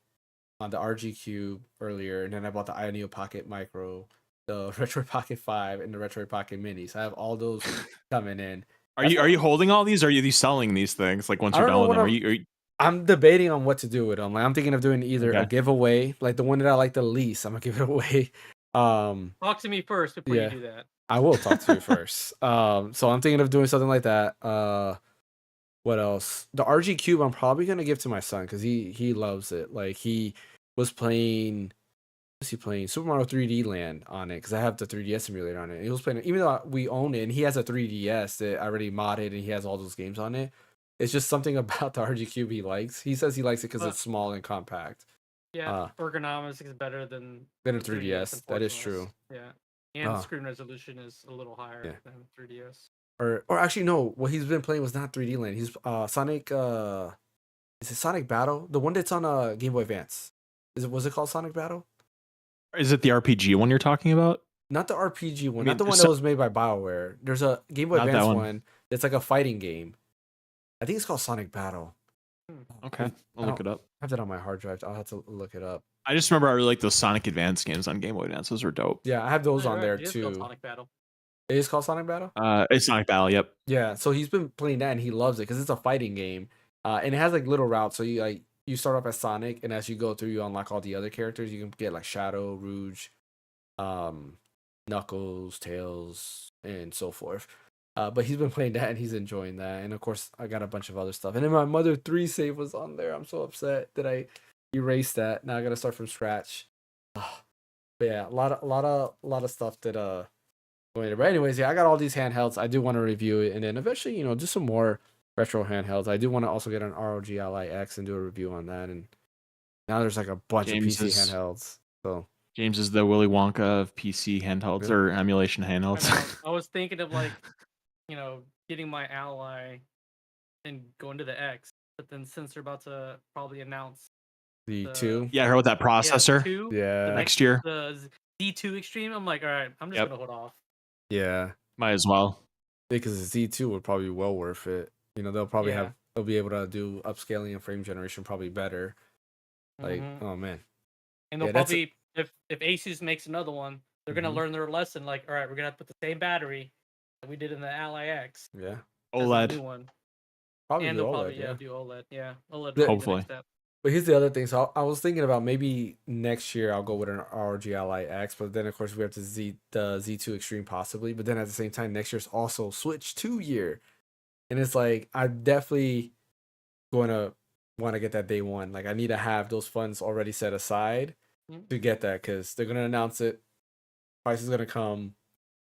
on the RG Cube earlier, and then I bought the Neo Pocket Micro, the Retro Pocket 5, and the Retro Pocket Mini. So I have all those coming in. Are you holding all these? Or are you selling these things? Like once you're done with them, are you... I'm debating on what to do with them. Like I'm thinking of doing either a giveaway, like the one that I like the least. I'm gonna give it away. Talk to me first before you do that. I will talk to you first. So I'm thinking of doing something like that. What else? The RG Cube I'm probably gonna give to my son because he loves it. Like he was playing. Was he playing Super Mario 3D Land on it? Because I have the 3DS emulator on it. And he was playing it, even though we own it, and he has a 3DS that I already modded, and he has all those games on it. It's just something about the RG Cube he likes. He says he likes it because it's small and compact. Yeah, ergonomics is better than a 3DS. That is true. Yeah, and screen resolution is a little higher than 3DS. Or actually no, what he's been playing was not 3D Land. He's Sonic. Is it Sonic Battle? The one that's on Game Boy Advance. Was it called Sonic Battle? Is it the RPG one you're talking about? Not the RPG one, I mean, not the one there's that was made by BioWare. There's a Game Boy Not that Advance one. one that's like a fighting game. I think it's called Sonic Battle. Okay, I'll look it up. I have that on my hard drive. I'll have to look it up. I just remember I really like those Sonic Advance games on Game Boy Advance. Those were dope. Yeah, I have those on there It is called too. Sonic Battle. It is called Sonic Battle? It's Sonic Battle. Yep. Yeah, so he's been playing that and he loves it because it's a fighting game. And it has like little routes. So you start off as Sonic, and as you go through, you unlock all the other characters. You can get like Shadow, Rouge, Knuckles, Tails, and so forth. But he's been playing that and he's enjoying that. And of course, I got a bunch of other stuff. And then my Mother 3 save was on there. I'm so upset that I erased that. Now I gotta start from scratch. But yeah, a lot of stuff that going there. But anyways, yeah, I got all these handhelds. I do want to review it, and then eventually, do some more retro handhelds. I do want to also get an ROG Ally X and do a review on that. And now there's like a bunch of PC handhelds. So James is the Willy Wonka of PC handhelds or emulation handhelds. I was thinking of like, getting my Ally and going to the X, but then since they're about to probably announce the 2, yeah, I heard with that processor. The next year, the Z2 Extreme. I'm like, all right, I'm just gonna hold off. Yeah, might as well. Because the Z2 would probably be well worth it. They'll probably they'll be able to do upscaling and frame generation probably better. Like, oh man. And they'll probably, if Asus makes another one, they're gonna learn their lesson. Like, all right, we're gonna put the same battery that we did in the Ally X. Yeah. OLED. New one. Probably and do they'll OLED, probably do OLED. Yeah, OLED. Yeah. Hopefully. But here's the other thing. So I was thinking about maybe next year I'll go with an ROG Ally X, but then of course we have the Z2 Extreme possibly. But then at the same time, next year's also Switch 2 year, and it's like I'm definitely going to want to get that day one. Like I need to have those funds already set aside to get that because they're gonna announce it, price is gonna come,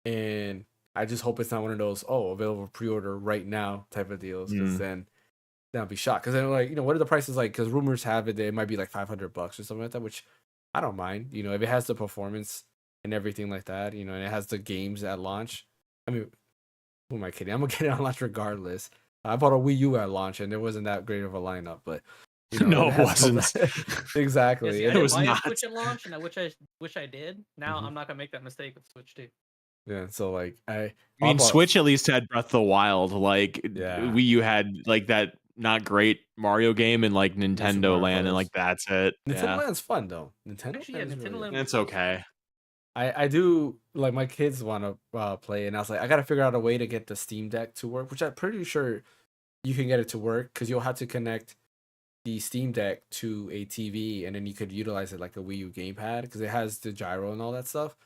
and I just hope it's not one of those available pre-order right now type of deals because then. I'll be shocked because then like what are the prices like? Because rumors have it that it might be like $500 or something like that, which I don't mind. If it has the performance and everything like that, and it has the games at launch. I mean, who am I kidding? I'm gonna get it on launch regardless. I bought a Wii U at launch and there wasn't that great of a lineup, but no, it wasn't. Exactly. Yeah, it was not. Switch at launch, and I wish I did. Now I'm not gonna make that mistake with Switch 2. Yeah, so like I mean, Switch at least had Breath of the Wild. Like Wii U had like that. Not great Mario game in like Nintendo Land, and like that's it. Nintendo Land's fun though. Nintendo Land. It's okay. I do like my kids want to play, and I was like, I gotta figure out a way to get the Steam Deck to work, which I'm pretty sure you can get it to work because you'll have to connect the Steam Deck to a TV, and then you could utilize it like a Wii U gamepad because it has the gyro and all that stuff.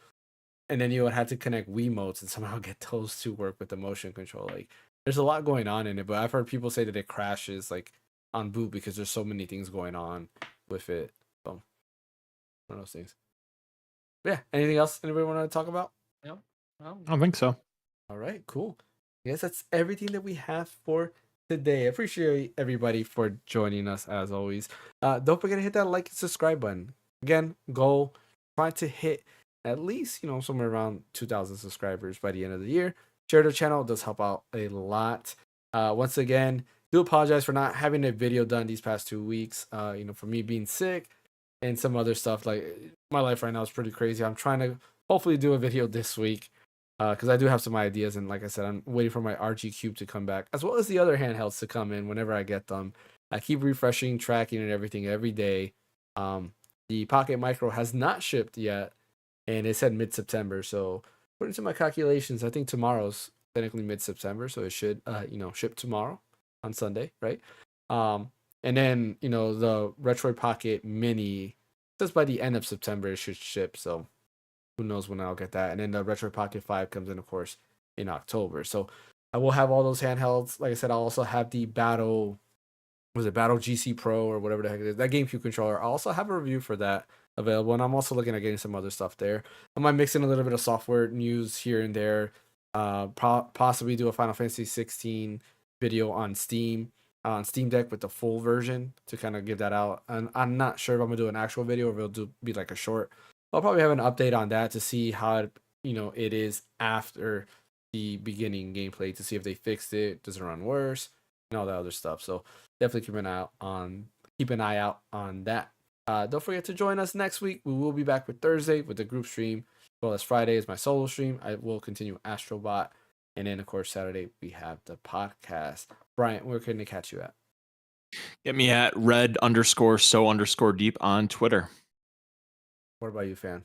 And then you would have to connect Wiimotes and somehow get those to work with the motion control. Like, there's a lot going on in it, but I've heard people say that it crashes like on boot because there's so many things going on with it. So, one of those things. But yeah. Anything else anybody want to talk about? No. I don't think so. All right. Cool. I guess that's everything that we have for today. I appreciate everybody for joining us as always. Don't forget to hit that like and subscribe button. Again, goal try to hit at least somewhere around 2,000 subscribers by the end of the year. Share the channel, it does help out a lot. Once again, do apologize for not having a video done these past 2 weeks. For me being sick and some other stuff. Like my life right now is pretty crazy. I'm trying to hopefully do a video this week because I do have some ideas. And like I said, I'm waiting for my RG Cube to come back, as well as the other handhelds to come in whenever I get them. I keep refreshing, tracking, and everything every day. The Pocket Micro has not shipped yet, and it said mid-September. So according to my calculations, I think tomorrow's technically mid-September, so it should ship tomorrow on Sunday, right? And then the Retroid Pocket Mini just by the end of September it should ship. So who knows when I'll get that? And then the Retroid Pocket 5 comes in, of course, in October. So I will have all those handhelds. Like I said, I'll also have the Battle GC Pro or whatever the heck it is, that GameCube controller. I'll also have a review for that available, and I'm also looking at getting some other stuff there. I might mix in a little bit of software news here and there. Possibly do a Final Fantasy 16 video on Steam Deck with the full version to kind of give that out. And I'm not sure if I'm gonna do an actual video or if it'll be like a short. I'll probably have an update on that to see how it is after the beginning gameplay, to see if they fixed it, does it run worse, and all that other stuff. So definitely keep an eye out on that. Don't forget to join us next week. We will be back with Thursday with the group stream, as well as Friday is my solo stream. I will continue Astrobot. And then, of course, Saturday we have the podcast. Bryant, where can they catch you at? Get me at red_so_deep on Twitter. What about you, Fan?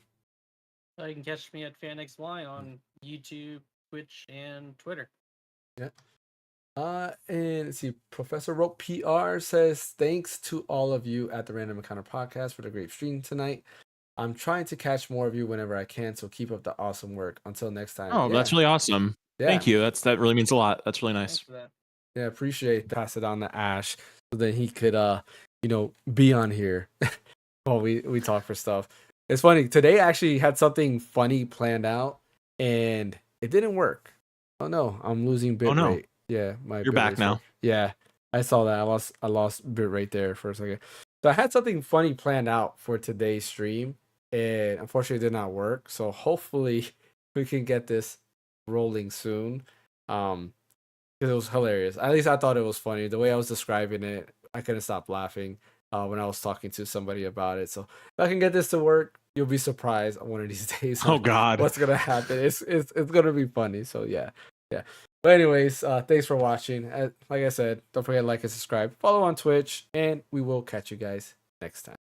You can catch me at Phaneckswhy on YouTube, Twitch, and Twitter. Yeah. And let's see, Professor Rope PR says, thanks to all of you at the Random Encounter Podcast for the great stream tonight. I'm trying to catch more of you whenever I can, so keep up the awesome work. Until next time. Oh, that's really awesome. Yeah. Thank you. That really means a lot. That's really nice. Yeah, appreciate that. Pass it on to Ash so that he could be on here while we talk for stuff. It's funny. Today I actually had something funny planned out and it didn't work. Oh no, I'm losing bitrate. No. Yeah, You're back now. Yeah, I saw that. I lost bitrate there for a second. So I had something funny planned out for today's stream, and unfortunately it did not work. So hopefully we can get this rolling soon. Because it was hilarious. At least I thought it was funny. The way I was describing it, I couldn't stop laughing when I was talking to somebody about it. So if I can get this to work, you'll be surprised one of these days. Oh God, what's gonna happen? It's gonna be funny. So yeah. But anyways, thanks for watching. Like I said, don't forget to like and subscribe. Follow on Twitch, and we will catch you guys next time.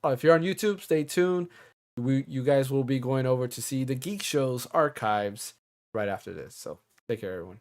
If you're on YouTube, stay tuned. You guys will be going over to see the Geek Show's archives right after this. So take care, everyone.